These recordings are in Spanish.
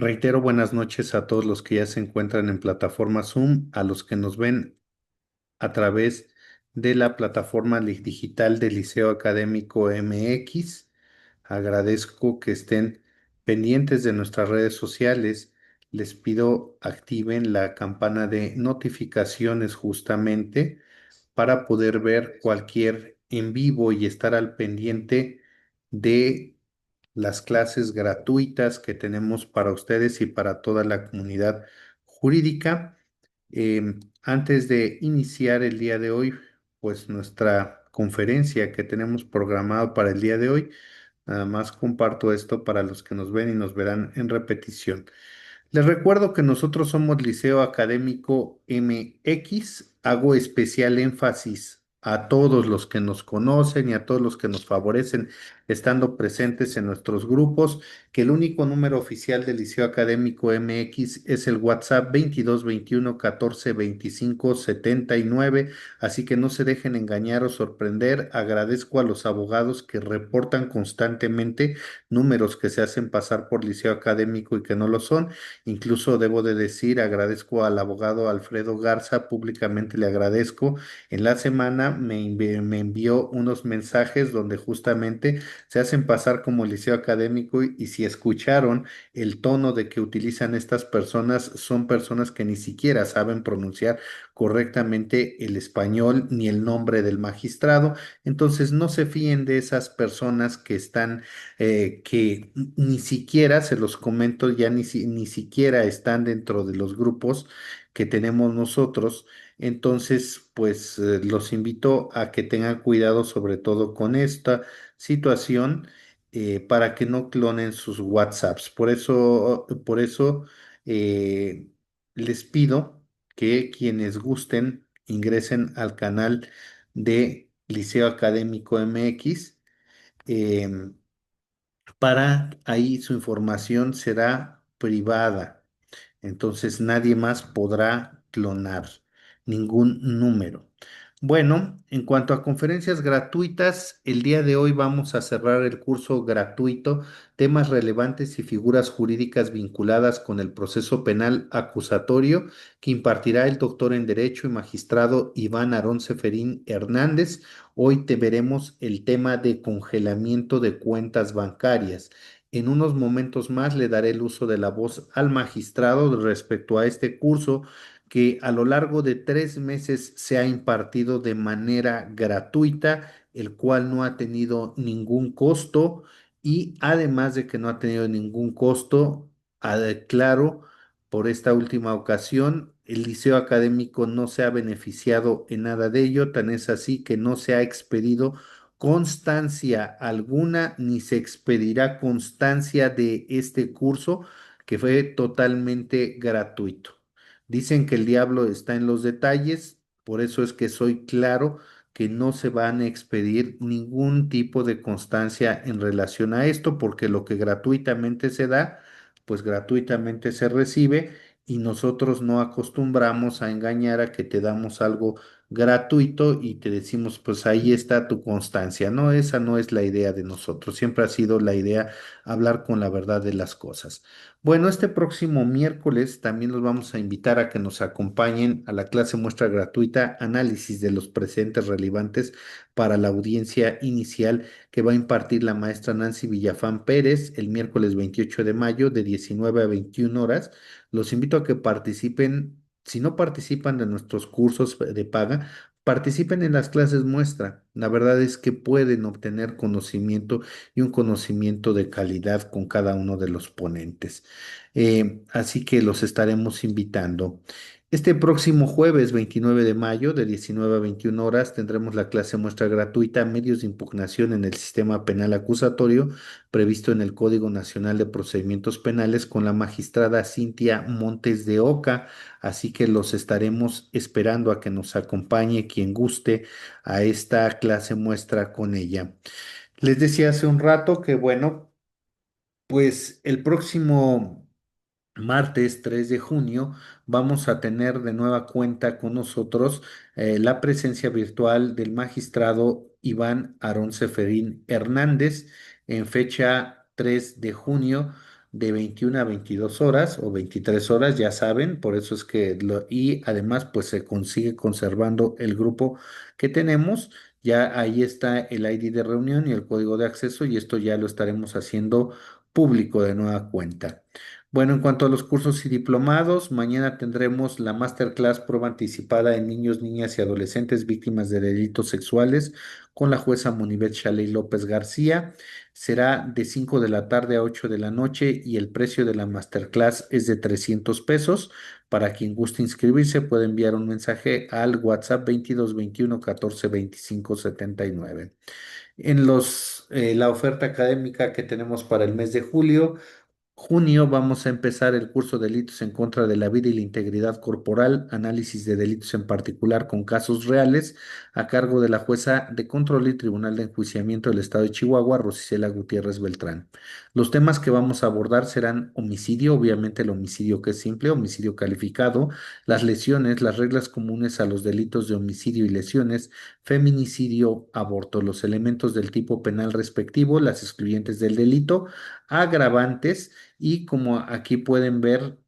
Reitero buenas noches a todos los que ya se encuentran en plataforma Zoom, a los que nos ven a través de la plataforma digital del Liceo Académico MX. Agradezco que estén pendientes de nuestras redes sociales. Les pido activen la campana de notificaciones justamente para poder ver cualquier en vivo y estar al pendiente de las clases gratuitas que tenemos para ustedes y para toda la comunidad jurídica. Antes de iniciar el día de hoy, pues nuestra conferencia que tenemos programado para el día de hoy, nada más comparto esto para los que nos ven y nos verán en repetición. Les recuerdo que nosotros somos Liceo Académico MX. Hago especial énfasis a todos los que nos conocen y a todos los que nos favorecen estando presentes en nuestros grupos, que el único número oficial del Liceo Académico MX es el WhatsApp 22 21 14 25 79. Así que no se dejen engañar o sorprender. Agradezco a los abogados que reportan constantemente números que se hacen pasar por Liceo Académico y que no lo son. Incluso debo de decir, agradezco al abogado Alfredo Garza, públicamente le agradezco. En la semana me envió unos mensajes donde justamente se hacen pasar como liceo académico y si escucharon el tono de que utilizan estas personas, son personas que ni siquiera saben pronunciar correctamente el español ni el nombre del magistrado. Entonces no se fíen de esas personas que están que ni siquiera, se los comento, ya ni siquiera están dentro de los grupos que tenemos nosotros. Entonces, pues los invito a que tengan cuidado sobre todo con esta situación para que no clonen sus WhatsApps. Por eso les pido que quienes gusten ingresen al canal de Liceo Académico MX. em, para ahí su información será privada. Entonces nadie más podrá clonar ningún número. Bueno, en cuanto a conferencias gratuitas, el día de hoy vamos a cerrar el curso gratuito, temas relevantes y figuras jurídicas vinculadas con el proceso penal acusatorio que impartirá el doctor en Derecho y magistrado Iván Aarón Seferín Hernández. Hoy te veremos el tema de congelamiento de cuentas bancarias. En unos momentos más le daré el uso de la voz al magistrado respecto a este curso que a lo largo de 3 meses se ha impartido de manera gratuita, el cual no ha tenido ningún costo y además de que no ha tenido ningún costo, claro, por esta última ocasión, el liceo académico no se ha beneficiado en nada de ello, tan es así que no se ha expedido constancia alguna ni se expedirá constancia de este curso que fue totalmente gratuito. Dicen que el diablo está en los detalles, por eso es que soy claro que no se van a expedir ningún tipo de constancia en relación a esto, porque lo que gratuitamente se da, pues gratuitamente se recibe y nosotros no acostumbramos a engañar a que te damos algo gratuito y te decimos, pues ahí está tu constancia. No, esa no es la idea de nosotros. Siempre ha sido la idea hablar con la verdad de las cosas. Bueno, este próximo miércoles también los vamos a invitar a que nos acompañen a la clase muestra gratuita Análisis de los presentes relevantes para la audiencia inicial que va a impartir la maestra Nancy Villafán Pérez el miércoles 28 de mayo de 19 a 21 horas. Los invito a que participen. Si no participan de nuestros cursos de paga, participen en las clases muestra. La verdad es que pueden obtener conocimiento y un conocimiento de calidad con cada uno de los ponentes. Así que los estaremos invitando. Este próximo jueves 29 de mayo de 19 a 21 horas tendremos la clase muestra gratuita Medios de impugnación en el sistema penal acusatorio previsto en el Código Nacional de Procedimientos Penales con la magistrada Cintia Montes de Oca. Así que los estaremos esperando a que nos acompañe quien guste a esta clase muestra con ella. Les decía hace un rato que, bueno, pues el próximo martes 3 de junio vamos a tener de nueva cuenta con nosotros la presencia virtual del magistrado Iván Aarón Seferín Hernández en fecha 3 de junio. de 21 a 22 horas o 23 horas, ya saben, por eso es que y además pues se consigue conservando el grupo que tenemos. Ya ahí está el ID de reunión y el código de acceso y esto ya lo estaremos haciendo público de nueva cuenta. Bueno, en cuanto a los cursos y diplomados, mañana tendremos la masterclass prueba anticipada en niños, niñas y adolescentes víctimas de delitos sexuales con la jueza Monibet Shaley López García. Será de 5 de la tarde a 8 de la noche y el precio de la masterclass es de 300 pesos. Para quien guste inscribirse, puede enviar un mensaje al WhatsApp 22 21 14 25 79. La oferta académica que tenemos para el mes de junio vamos a empezar el curso de delitos en contra de la vida y la integridad corporal, análisis de delitos en particular con casos reales, a cargo de la jueza de control y tribunal de enjuiciamiento del estado de Chihuahua, Rosicela Gutiérrez Beltrán. Los temas que vamos a abordar serán homicidio, obviamente el homicidio que es simple, homicidio calificado, las lesiones, las reglas comunes a los delitos de homicidio y lesiones, feminicidio, aborto, los elementos del tipo penal respectivo, las excluyentes del delito, agravantes y como aquí pueden ver,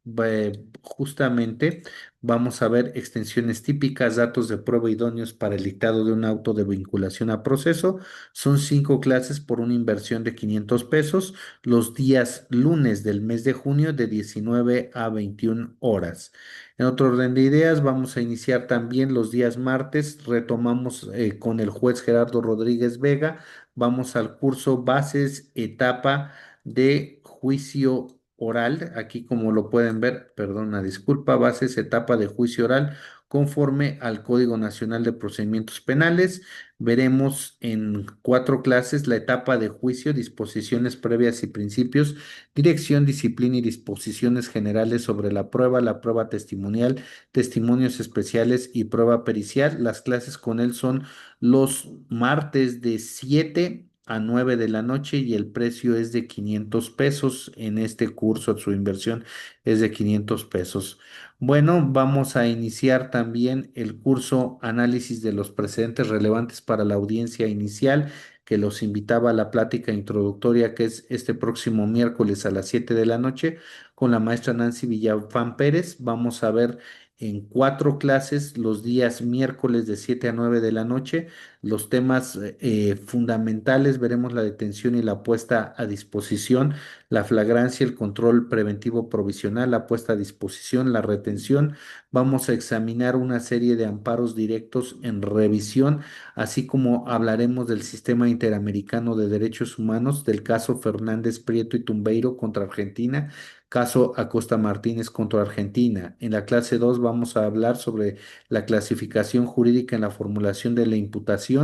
justamente vamos a ver extensiones típicas, datos de prueba idóneos para el dictado de un auto de vinculación a proceso. Son 5 clases por una inversión de 500 pesos los días lunes del mes de junio de 19 a 21 horas. En otro orden de ideas, vamos a iniciar también los días martes. Retomamos con el juez Gerardo Rodríguez Vega. Vamos al curso Bases, etapa de juicio oral. Aquí como lo pueden ver, perdona, disculpa, bases, etapa de juicio oral conforme al Código Nacional de Procedimientos Penales. Veremos en 4 clases la etapa de juicio, disposiciones previas y principios, dirección, disciplina y disposiciones generales sobre la prueba testimonial, testimonios especiales y prueba pericial. Las clases con él son los martes de 7 a 9 de la noche y el precio es de 500 pesos en este curso. Su inversión es de 500 pesos. Bueno, vamos a iniciar también el curso Análisis de los precedentes relevantes para la audiencia inicial, que los invitaba a la plática introductoria, que es este próximo miércoles a las 7 de la noche, con la maestra Nancy Villafán Pérez. Vamos a ver en 4 clases los días miércoles de 7 a 9 de la noche. Los temas fundamentales, veremos la detención y la puesta a disposición, la flagrancia, el control preventivo provisional, la puesta a disposición, la retención. Vamos a examinar una serie de amparos directos en revisión, así como hablaremos del Sistema Interamericano de Derechos Humanos, del caso Fernández Prieto y Tumbeiro contra Argentina, caso Acosta Martínez contra Argentina. En la clase 2 vamos a hablar sobre la clasificación jurídica en la formulación de la imputación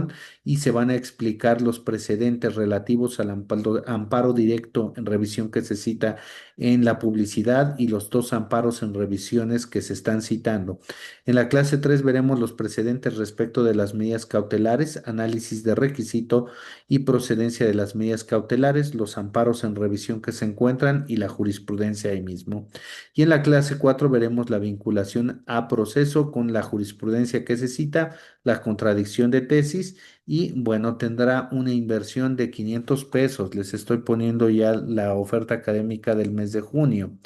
y se van a explicar los precedentes relativos al amparo directo en revisión que se cita en la publicidad y los 2 amparos en revisiones que se están citando. En la clase 3 veremos los precedentes respecto de las medidas cautelares, análisis de requisito y procedencia de las medidas cautelares, los amparos en revisión que se encuentran y la jurisprudencia ahí mismo. Y en la clase 4 veremos la vinculación a proceso con la jurisprudencia que se cita, la contradicción de tesis y bueno, tendrá una inversión de 500 pesos. Les estoy poniendo ya la oferta académica del mes de junio.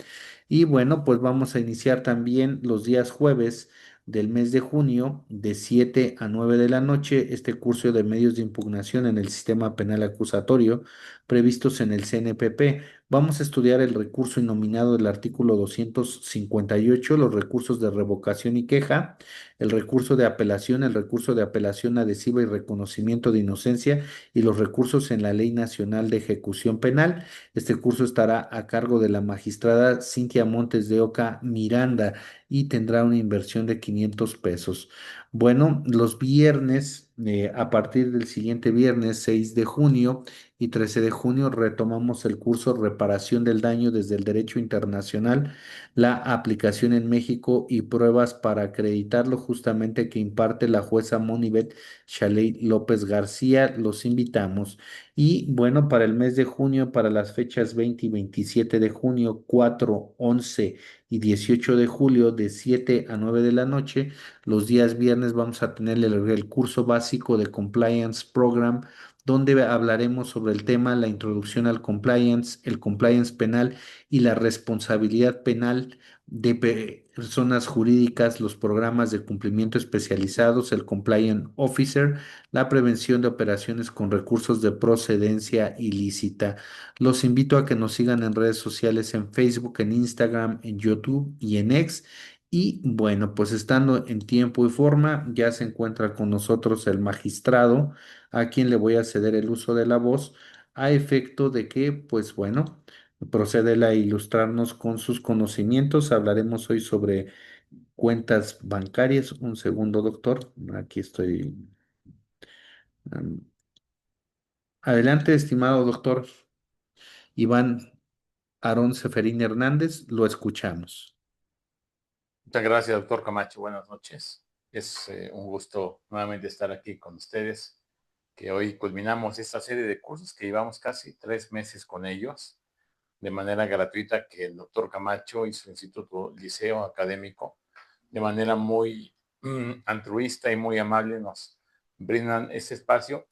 Y bueno, pues vamos a iniciar también los días jueves del mes de junio de 7 a 9 de la noche este curso de medios de impugnación en el sistema penal acusatorio previstos en el CNPP. Vamos a estudiar el recurso innominado del artículo 258, los recursos de revocación y queja, el recurso de apelación adhesiva y reconocimiento de inocencia y los recursos en la Ley Nacional de Ejecución Penal. Este curso estará a cargo de la magistrada Cintia Montes de Oca Miranda y tendrá una inversión de 500 pesos. Bueno, los viernes, a partir del siguiente viernes 6 de junio y 13 de junio, retomamos el curso Reparación del Daño desde el Derecho Internacional, la aplicación en México y pruebas para acreditarlo, justamente que imparte la jueza Monibet Shaley López García. Los invitamos. Y bueno, para el mes de junio, para las fechas 20 y 27 de junio, 4, 11 y 18 de julio, de 7 a 9 de la noche, los días viernes vamos a tener el curso básico de Compliance Program donde hablaremos sobre el tema, la introducción al compliance, el compliance penal y la responsabilidad penal de personas jurídicas, los programas de cumplimiento especializados, el compliance officer, la prevención de operaciones con recursos de procedencia ilícita. Los invito a que nos sigan en redes sociales, en Facebook, en Instagram, en YouTube y en X. Y bueno, pues estando en tiempo y forma, ya se encuentra con nosotros el magistrado, a quien le voy a ceder el uso de la voz, a efecto de que, pues bueno, procede él a ilustrarnos con sus conocimientos. Hablaremos hoy sobre cuentas bancarias. Un segundo, doctor. Aquí estoy. Am, Adelante, estimado doctor Iván Aarón Seferín Hernández, lo escuchamos. Muchas gracias, doctor Camacho. Buenas noches. Es un gusto nuevamente estar aquí con ustedes, que hoy culminamos esta serie de cursos que llevamos casi 3 meses con ellos, de manera gratuita, que el doctor Camacho y su Instituto Liceo Académico, de manera muy altruista y muy amable, nos brindan este espacio,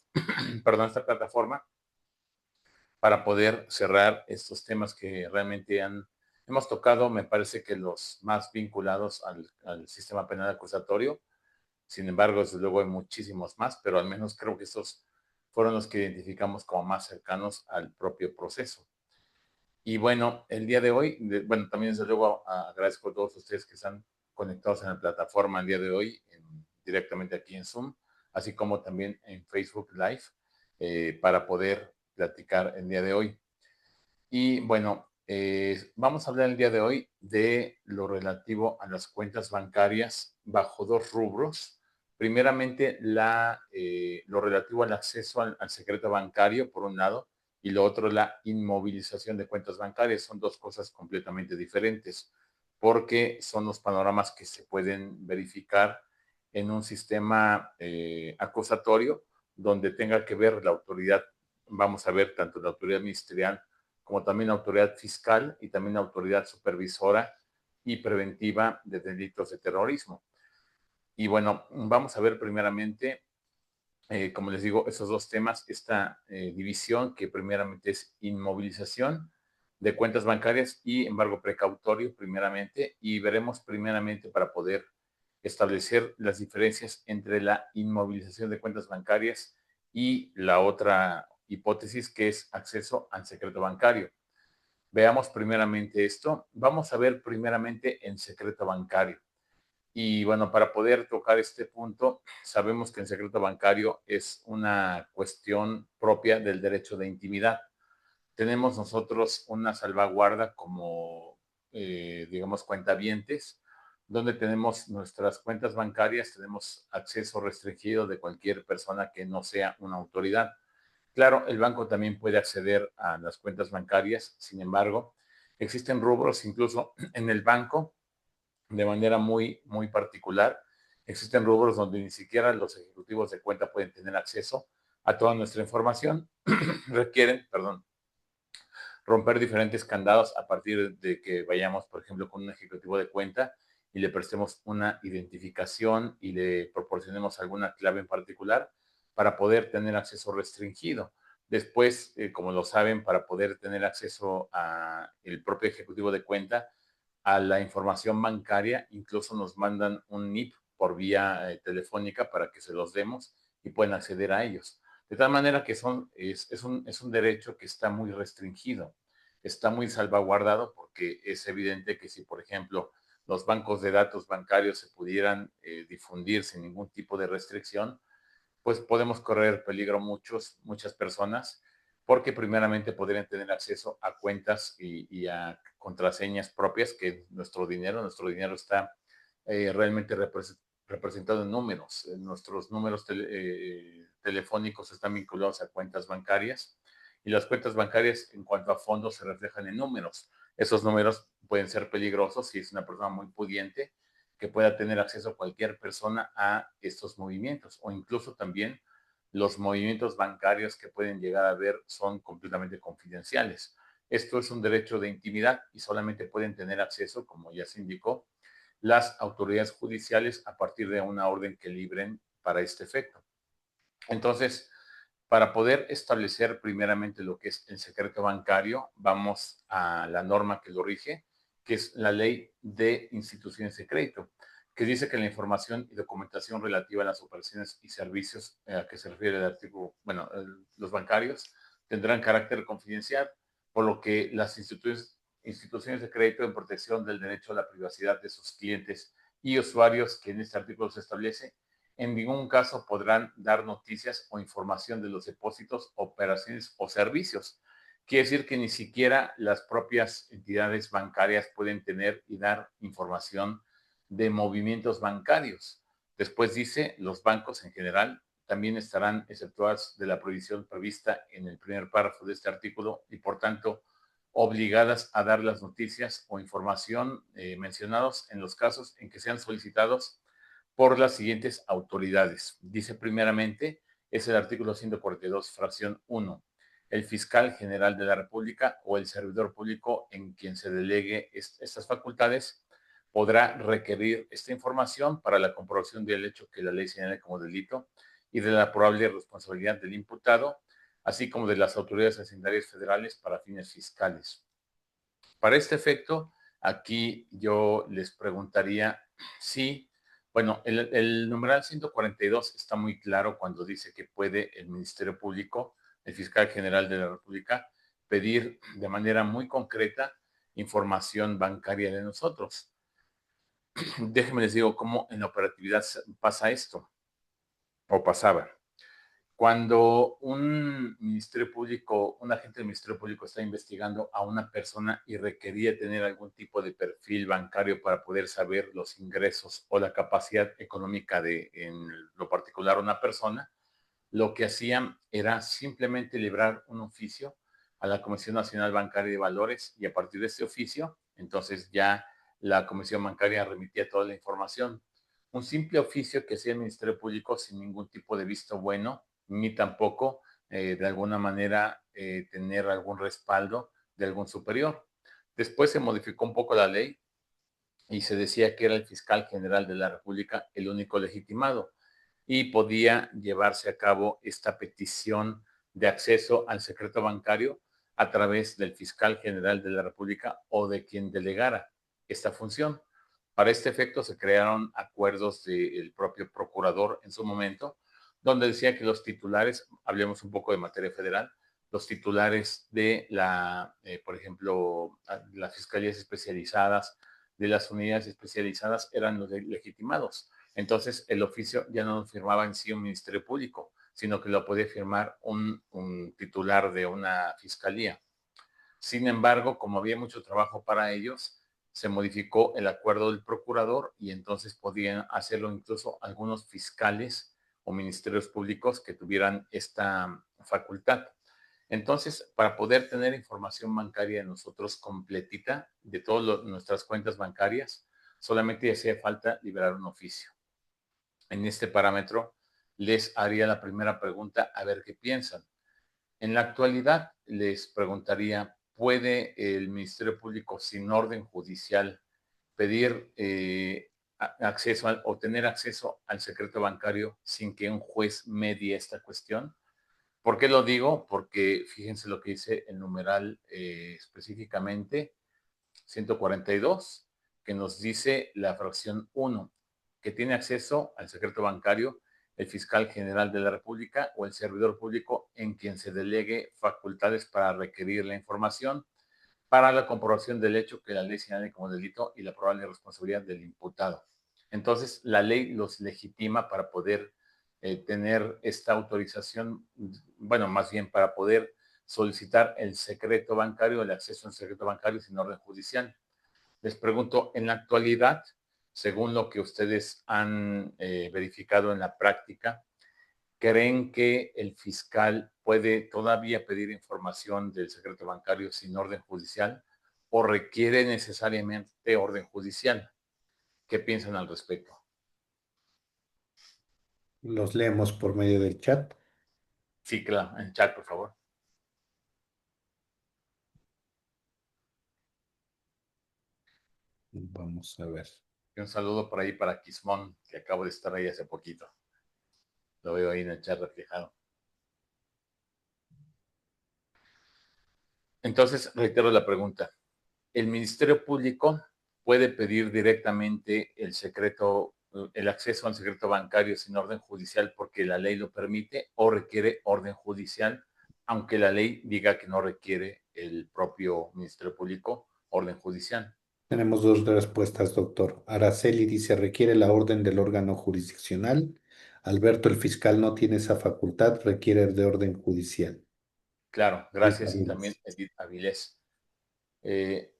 perdón, esta plataforma, para poder cerrar estos temas que realmente hemos tocado, me parece que los más vinculados al sistema penal acusatorio. Sin embargo, desde luego hay muchísimos más, pero al menos creo que estos fueron los que identificamos como más cercanos al propio proceso. Y bueno, el día de hoy, bueno, también desde luego agradezco a todos ustedes que están conectados en la plataforma el día de hoy, directamente aquí en Zoom, así como también en Facebook Live, para poder platicar el día de hoy. Y bueno, vamos a hablar el día de hoy de lo relativo a las cuentas bancarias bajo dos rubros. Primeramente, lo relativo al acceso al secreto bancario, por un lado, y lo otro, la inmovilización de cuentas bancarias. Son dos cosas completamente diferentes, porque son los panoramas que se pueden verificar en un sistema acusatorio, donde tenga que ver la autoridad, vamos a ver tanto la autoridad ministerial como también la autoridad fiscal y también la autoridad supervisora y preventiva de delitos de terrorismo. Y bueno, vamos a ver primeramente, como les digo, esos dos temas, esta división que primeramente es inmovilización de cuentas bancarias y embargo precautorio primeramente, y veremos primeramente para poder establecer las diferencias entre la inmovilización de cuentas bancarias y la otra hipótesis, que es acceso al secreto bancario. Veamos primeramente esto. Vamos a ver primeramente en secreto bancario. Y bueno, para poder tocar este punto, sabemos que el secreto bancario es una cuestión propia del derecho de intimidad. Tenemos nosotros una salvaguarda como, digamos, cuentavientes, donde tenemos nuestras cuentas bancarias, tenemos acceso restringido de cualquier persona que no sea una autoridad. Claro, el banco también puede acceder a las cuentas bancarias, sin embargo, existen rubros incluso en el banco de manera muy, muy particular. Existen rubros donde ni siquiera los ejecutivos de cuenta pueden tener acceso a toda nuestra información. Requieren, perdón, romper diferentes candados a partir de que vayamos, por ejemplo, con un ejecutivo de cuenta y le prestemos una identificación y le proporcionemos alguna clave en particular para poder tener acceso restringido. Después, como lo saben, para poder tener acceso a el propio ejecutivo de cuenta, a la información bancaria, incluso nos mandan un NIP por vía telefónica para que se los demos y puedan acceder a ellos. De tal manera que es un derecho que está muy restringido, está muy salvaguardado, porque es evidente que si, por ejemplo, los bancos de datos bancarios se pudieran difundir sin ningún tipo de restricción, pues podemos correr peligro muchas personas, porque primeramente podrían tener acceso a cuentas y a contraseñas propias, que nuestro dinero está realmente representado en números. Nuestros números telefónicos están vinculados a cuentas bancarias, y las cuentas bancarias en cuanto a fondos se reflejan en números. Esos números pueden ser peligrosos si es una persona muy pudiente, que pueda tener acceso a cualquier persona a estos movimientos, o incluso también los movimientos bancarios que pueden llegar a ver son completamente confidenciales. Esto es un derecho de intimidad y solamente pueden tener acceso, como ya se indicó, las autoridades judiciales a partir de una orden que libren para este efecto. Entonces, Para poder establecer primeramente lo que es el secreto bancario, vamos a la norma que lo rige, que es la Ley de Instituciones de Crédito, que dice que la información y documentación relativa a las operaciones y servicios a que se refiere el artículo, bueno, los bancarios, tendrán carácter confidencial, por lo que las instituciones de crédito en protección del derecho a la privacidad de sus clientes y usuarios que en este artículo se establece, en ningún caso podrán dar noticias o información de los depósitos, operaciones o servicios. Quiere decir que ni siquiera las propias entidades bancarias pueden tener y dar información de movimientos bancarios. Después dice, los bancos en general también estarán exceptuados de la prohibición prevista en el primer párrafo de este artículo y por tanto obligadas a dar las noticias o información mencionados en los casos en que sean solicitados por las siguientes autoridades. Dice primeramente, es el artículo 142, fracción 1, el fiscal general de la República o el servidor público en quien se delegue estas facultades podrá requerir esta información para la comprobación del hecho que la ley señala como delito y de la probable responsabilidad del imputado, así como de las autoridades hacendarias federales para fines fiscales. Para este efecto, aquí yo les preguntaría si, bueno, el numeral 142 está muy claro cuando dice que puede el Ministerio Público, el fiscal general de la República, pedir de manera muy concreta información bancaria de nosotros. Déjenme les digo cómo en la operatividad pasa esto, o pasaba. Cuando un ministerio público, un agente del ministerio público está investigando a una persona y requería tener algún tipo de perfil bancario para poder saber los ingresos o la capacidad económica de, en lo particular, una persona, lo que hacían era simplemente librar un oficio a la Comisión Nacional Bancaria de Valores y a partir de este oficio, entonces ya la Comisión Bancaria remitía toda la información. Un simple oficio que hacía el Ministerio Público sin ningún tipo de visto bueno, ni tampoco de alguna manera tener algún respaldo de algún superior. Después se modificó un poco la ley y se decía que era el fiscal general de la República el único legitimado y podía llevarse a cabo esta petición de acceso al secreto bancario a través del fiscal general de la República o de quien delegara esta función. Para este efecto se crearon acuerdos del propio procurador en su momento, donde decía que los titulares, hablemos un poco de materia federal, los titulares de por ejemplo, las fiscalías especializadas, de las unidades especializadas eran los legitimados. Entonces, el oficio ya no lo firmaba en sí un ministerio público, sino que lo podía firmar un titular de una fiscalía. Sin embargo, como había mucho trabajo para ellos, se modificó el acuerdo del procurador y entonces podían hacerlo incluso algunos fiscales o ministerios públicos que tuvieran esta facultad. Entonces, para poder tener información bancaria de nosotros completita de todas nuestras cuentas bancarias, solamente hacía falta liberar un oficio. En este parámetro, les haría la primera pregunta a ver qué piensan. En la actualidad, les preguntaría, ¿puede el Ministerio Público sin orden judicial pedir acceso o tener acceso al secreto bancario sin que un juez medie esta cuestión? ¿Por qué lo digo? Porque fíjense lo que dice el numeral específicamente 142, que nos dice la fracción 1, que tiene acceso al secreto bancario el fiscal general de la República o el servidor público en quien se delegue facultades para requerir la información para la comprobación del hecho que la ley señale como delito y la probable responsabilidad del imputado. Entonces, la ley los legitima para poder tener esta autorización, bueno, más bien para poder solicitar el secreto bancario, el acceso al secreto bancario sin orden judicial. Les pregunto, en la actualidad, según lo que ustedes han verificado en la práctica, ¿creen que el fiscal puede todavía pedir información del secreto bancario sin orden judicial o requiere necesariamente orden judicial? ¿Qué piensan al respecto? Los leemos por medio del chat. Sí, claro, en chat, por favor. Vamos a ver. Y un saludo por ahí para Quismón, que acabo de estar ahí hace poquito. Lo veo ahí en el chat reflejado. Entonces, reitero la pregunta. ¿El Ministerio Público puede pedir directamente el acceso al secreto bancario sin orden judicial porque la ley lo permite o requiere orden judicial, aunque la ley diga que no requiere el propio Ministerio Público orden judicial? Tenemos dos respuestas, doctor. Araceli dice, requiere la orden del órgano jurisdiccional. Alberto, el fiscal no tiene esa facultad, requiere de orden judicial. Claro, Edith gracias. Y también Avilés. Edith Avilés.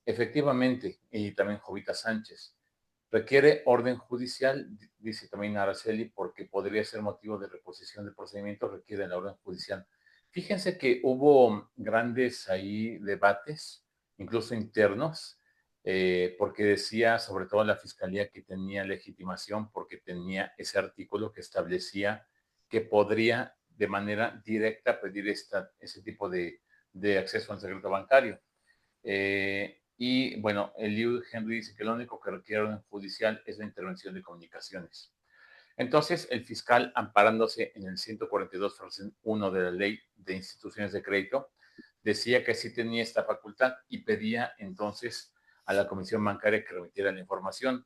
Efectivamente, y también Jovita Sánchez. Requiere orden judicial, dice también Araceli, porque podría ser motivo de reposición de procedimiento, requiere la orden judicial. Fíjense que hubo grandes ahí debates, incluso internos, porque decía sobre todo la fiscalía que tenía legitimación porque tenía ese artículo que establecía que podría de manera directa pedir ese tipo de acceso al secreto bancario. Y bueno, el Liu Henry dice que lo único que requiere orden judicial es la intervención de comunicaciones. Entonces, el fiscal, amparándose en el 142, fracción 1 de la Ley de Instituciones de Crédito, decía que sí tenía esta facultad y pedía entonces a la Comisión Bancaria que remitiera la información.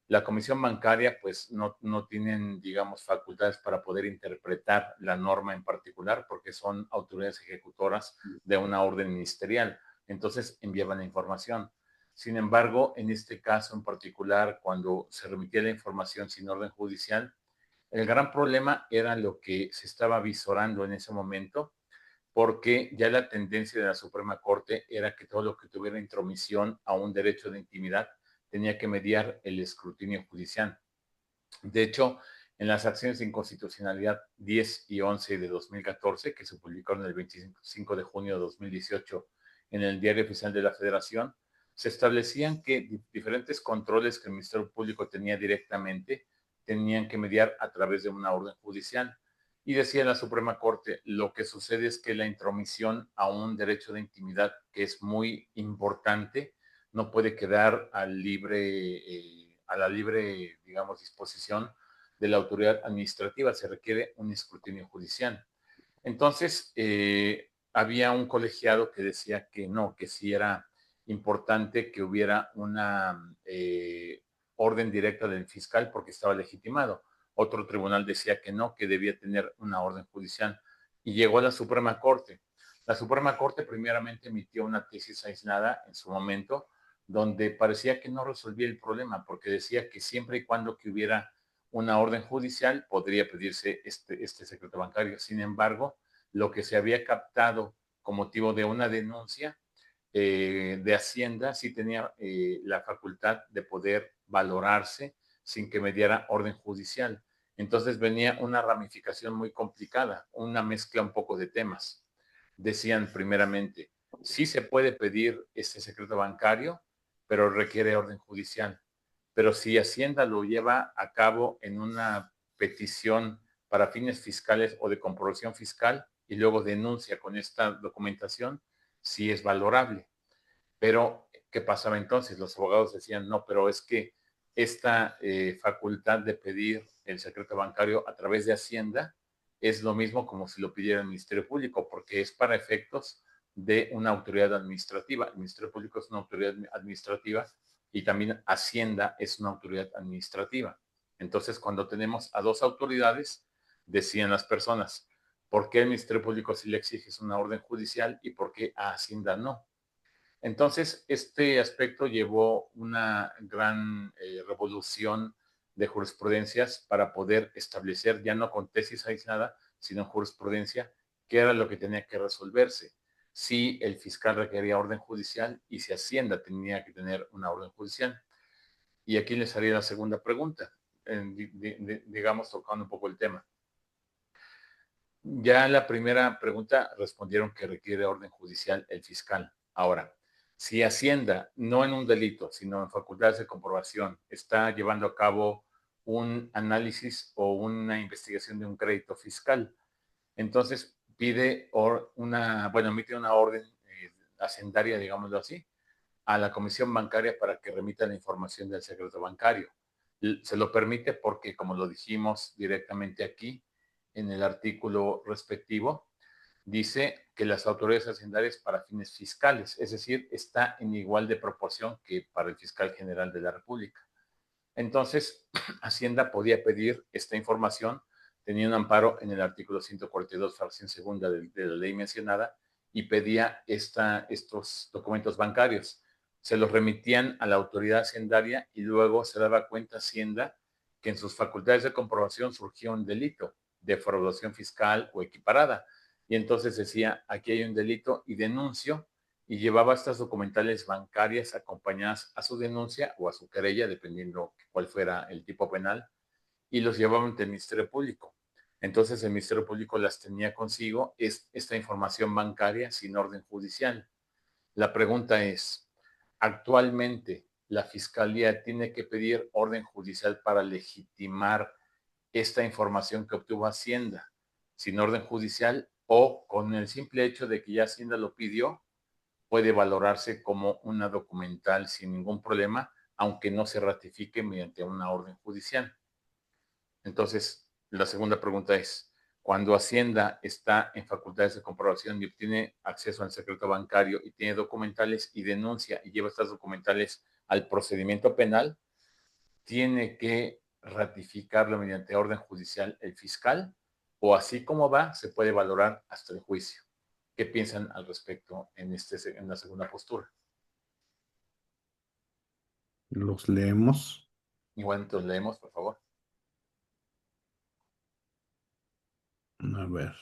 La Comisión Bancaria, pues, no tienen, digamos, facultades para poder interpretar la norma en particular porque son autoridades ejecutoras de una orden ministerial. Entonces, enviaban la información. Sin embargo, en este caso en particular, cuando se remitía la información sin orden judicial, el gran problema era lo que se estaba visorando en ese momento, porque ya la tendencia de la Suprema Corte era que todo lo que tuviera intromisión a un derecho de intimidad tenía que mediar el escrutinio judicial. De hecho, en las acciones de inconstitucionalidad 10 y 11 de 2014, que se publicaron el 25 de junio de 2018 en el Diario Oficial de la Federación, se establecían que diferentes controles que el Ministerio Público tenía directamente tenían que mediar a través de una orden judicial. Y decía la Suprema Corte, lo que sucede es que la intromisión a un derecho de intimidad, que es muy importante, no puede quedar a la libre, digamos, disposición de la autoridad administrativa, se requiere un escrutinio judicial. Entonces, había un colegiado que decía que no, que sí era importante que hubiera una orden directa del fiscal porque estaba legitimado. Otro tribunal decía que no, que debía tener una orden judicial. Y llegó a la Suprema Corte. La Suprema Corte primeramente emitió una tesis aislada en su momento, donde parecía que no resolvía el problema, porque decía que siempre y cuando que hubiera una orden judicial podría pedirse este secreto bancario. Sin embargo, lo que se había captado con motivo de una denuncia de Hacienda sí tenía la facultad de poder valorarse sin que mediara orden judicial. Entonces venía una ramificación muy complicada, una mezcla un poco de temas. Decían primeramente, sí se puede pedir este secreto bancario, pero requiere orden judicial. Pero si Hacienda lo lleva a cabo en una petición para fines fiscales o de comprobación fiscal y luego denuncia con esta documentación, sí es valorable. Pero, ¿qué pasaba entonces? Los abogados decían, no, pero es que esta facultad de pedir el secreto bancario a través de Hacienda es lo mismo como si lo pidiera el Ministerio Público, porque es para efectos de una autoridad administrativa. El Ministerio Público es una autoridad administrativa y también Hacienda es una autoridad administrativa. Entonces, cuando tenemos a dos autoridades, decían las personas, ¿por qué el Ministerio Público sí le exige una orden judicial y por qué a Hacienda no? Entonces, este aspecto llevó una gran revolución de jurisprudencias para poder establecer, ya no con tesis aislada, sino en jurisprudencia, qué era lo que tenía que resolverse. Si el fiscal requería orden judicial y si Hacienda tenía que tener una orden judicial. Y aquí les haría la segunda pregunta, digamos, tocando un poco el tema. Ya en la primera pregunta respondieron que requiere orden judicial el fiscal. Ahora, si Hacienda, no en un delito, sino en facultades de comprobación, está llevando a cabo un análisis o una investigación de un crédito fiscal, entonces pide emite una orden hacendaria, digámoslo así, a la Comisión Bancaria para que remita la información del secreto bancario. Se lo permite porque, como lo dijimos directamente aquí, en el artículo respectivo, dice que las autoridades hacendarias para fines fiscales, es decir, está en igual de proporción que para el fiscal general de la República. Entonces, Hacienda podía pedir esta información, tenía un amparo en el artículo 142, fracción segunda de la ley mencionada, y pedía estos documentos bancarios. Se los remitían a la autoridad hacendaria y luego se daba cuenta Hacienda que en sus facultades de comprobación surgió un delito, defraudación fiscal o equiparada. Y entonces decía, aquí hay un delito y denuncio, y llevaba estas documentales bancarias acompañadas a su denuncia o a su querella, dependiendo cuál fuera el tipo penal, y los llevaba ante el Ministerio Público. Entonces el Ministerio Público las tenía consigo, esta información bancaria sin orden judicial. La pregunta es, actualmente la Fiscalía tiene que pedir orden judicial para legitimar esta información que obtuvo Hacienda sin orden judicial, o con el simple hecho de que ya Hacienda lo pidió, puede valorarse como una documental sin ningún problema, aunque no se ratifique mediante una orden judicial. Entonces, la segunda pregunta es, cuando Hacienda está en facultades de comprobación y obtiene acceso al secreto bancario y tiene documentales y denuncia y lleva estas documentales al procedimiento penal, tiene que ratificarlo mediante orden judicial el fiscal, o así como va, se puede valorar hasta el juicio. ¿Qué piensan al respecto en la segunda postura? Los leemos. Igual entonces leemos, por favor. A ver.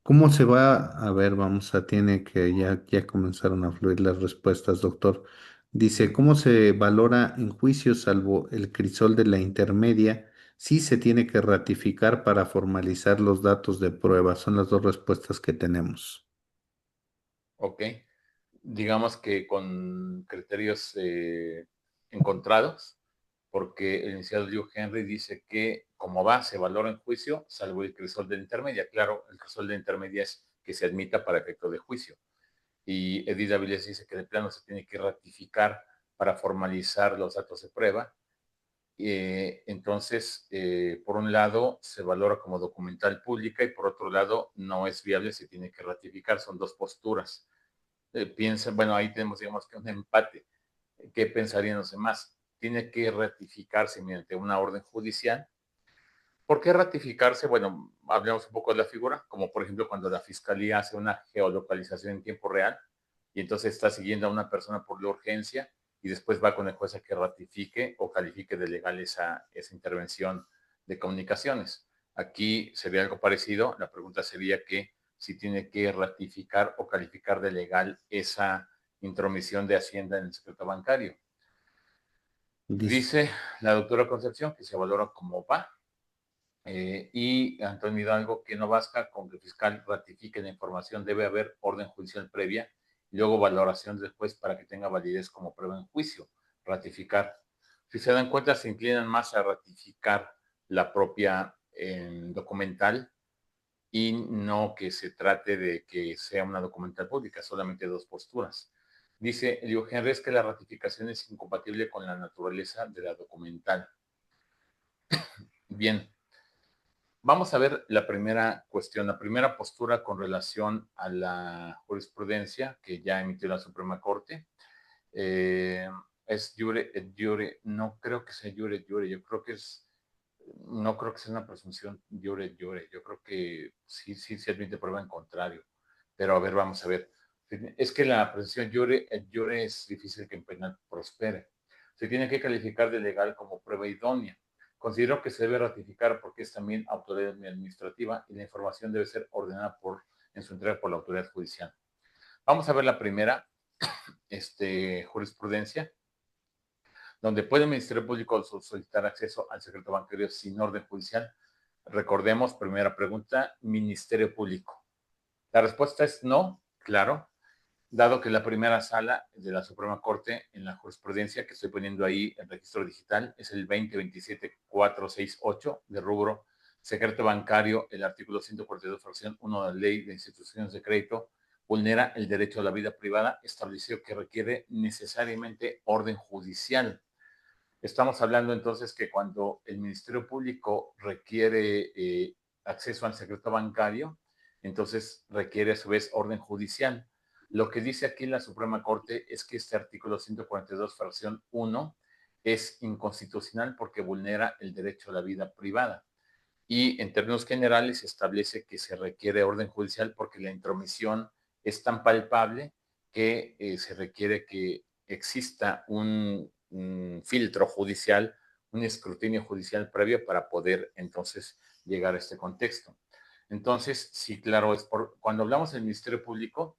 ¿Cómo se va? A ver, vamos a, tiene que ya comenzaron a fluir las respuestas, doctor. Dice, ¿cómo se valora en juicio salvo el crisol de la intermedia? Sí se tiene que ratificar para formalizar los datos de prueba. Son las dos respuestas que tenemos. Ok. Digamos que con criterios encontrados, porque el iniciado Liu Henry dice que como va, se valora en juicio, salvo el crisol de la intermedia. Claro, el crisol de la intermedia es que se admita para efecto de juicio. Y Edith Avilés dice que de plano se tiene que ratificar para formalizar los datos de prueba. Entonces, por un lado, se valora como documental pública y por otro lado, no es viable, se tiene que ratificar. Son dos posturas. Piensan, bueno, ahí tenemos, digamos que un empate. ¿Qué pensarían los demás? Tiene que ratificarse mediante una orden judicial. ¿Por qué ratificarse? Bueno, hablemos un poco de la figura, como por ejemplo cuando la fiscalía hace una geolocalización en tiempo real y entonces está siguiendo a una persona por la urgencia y después va con el juez a que ratifique o califique de legal esa intervención de comunicaciones. Aquí sería algo parecido. La pregunta sería que si tiene que ratificar o calificar de legal esa intromisión de Hacienda en el secreto bancario. Dice, Dice la doctora Concepción que se valora como va, y Antonio Hidalgo que no basta con que el fiscal ratifique la información, debe haber orden judicial previa y luego valoración del juez para que tenga validez como prueba en juicio, ratificar. Si se dan cuenta, se inclinan más a ratificar la propia documental y no que se trate de que sea una documental pública, solamente dos posturas. Dice Liu Henry es que la ratificación es incompatible con la naturaleza de la documental. Bien, vamos a ver la primera cuestión, la primera postura con relación a la jurisprudencia que ya emitió la Suprema Corte. Eh, es jure et jure, no creo que sea jure et jure, yo creo que es, no creo que sea una presunción jure et jure, yo creo que sí, sí se admite prueba en contrario. Pero a ver, vamos a ver. Es que la presunción jure et jure es difícil que en penal prospere. Se tiene que calificar de legal como prueba idónea. Considero que se debe ratificar porque es también autoridad administrativa y la información debe ser ordenada en su entrega por la autoridad judicial. Vamos a ver la primera jurisprudencia, donde puede el Ministerio Público solicitar acceso al secreto bancario sin orden judicial. Recordemos, primera pregunta, Ministerio Público. La respuesta es no, claro, dado que la primera sala de la Suprema Corte en la jurisprudencia que estoy poniendo ahí en registro digital es el 20-27-468 de rubro secreto bancario, el artículo 142, fracción 1 de la Ley de Instituciones de Crédito, vulnera el derecho a la vida privada, estableció que requiere necesariamente orden judicial. Estamos hablando entonces que cuando el Ministerio Público requiere acceso al secreto bancario, Entonces requiere a su vez orden judicial. Lo que dice aquí la Suprema Corte es que este artículo 142, fracción 1, es inconstitucional porque vulnera el derecho a la vida privada. Y en términos generales se establece que se requiere orden judicial porque la intromisión es tan palpable que se requiere que exista un filtro judicial, un escrutinio judicial previo para poder entonces llegar a este contexto. Entonces, sí, claro, cuando hablamos del Ministerio Público,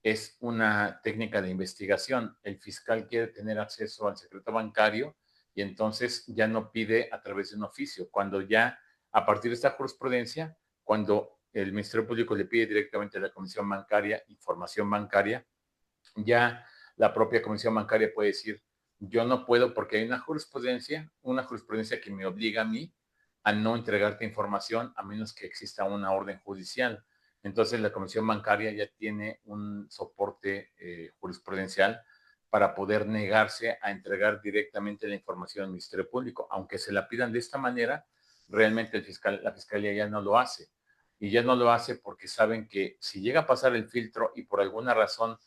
es una técnica de investigación. El fiscal quiere tener acceso al secreto bancario y entonces ya no pide a través de un oficio. Cuando ya, a partir de esta jurisprudencia, cuando el Ministerio Público le pide directamente a la Comisión Bancaria información bancaria, ya la propia Comisión Bancaria puede decir, yo no puedo porque hay una jurisprudencia que me obliga a mí a no entregarte información a menos que exista una orden judicial. Entonces la Comisión Bancaria ya tiene un soporte jurisprudencial para poder negarse a entregar directamente la información al Ministerio Público. Aunque se la pidan de esta manera, realmente la Fiscalía ya no lo hace. Y ya no lo hace porque saben que si llega a pasar el filtro y por alguna razón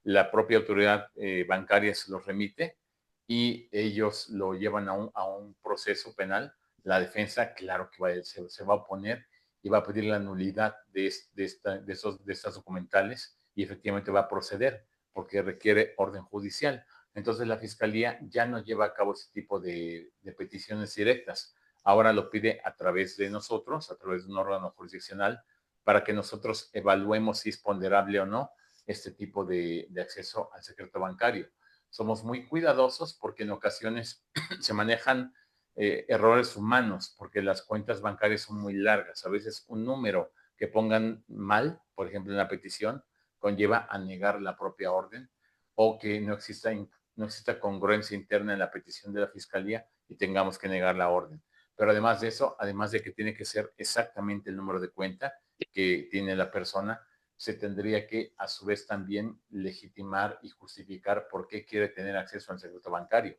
la propia autoridad bancaria se los remite y ellos lo llevan a un proceso penal, la defensa, claro que se va a oponer y va a pedir la nulidad de estas documentales y efectivamente va a proceder porque requiere orden judicial. Entonces la fiscalía ya no lleva a cabo ese tipo de peticiones directas. Ahora lo pide a través de nosotros, a través de un órgano jurisdiccional, para que nosotros evaluemos si es ponderable o no este tipo de acceso al secreto bancario. Somos muy cuidadosos porque en ocasiones se manejan errores humanos, porque las cuentas bancarias son muy largas. A veces un número que pongan mal, por ejemplo, en la petición, conlleva a negar la propia orden o que no exista congruencia interna en la petición de la fiscalía y tengamos que negar la orden. Pero además de eso, además de que tiene que ser exactamente el número de cuenta que tiene la persona, se tendría que a su vez también legitimar y justificar por qué quiere tener acceso al secreto bancario.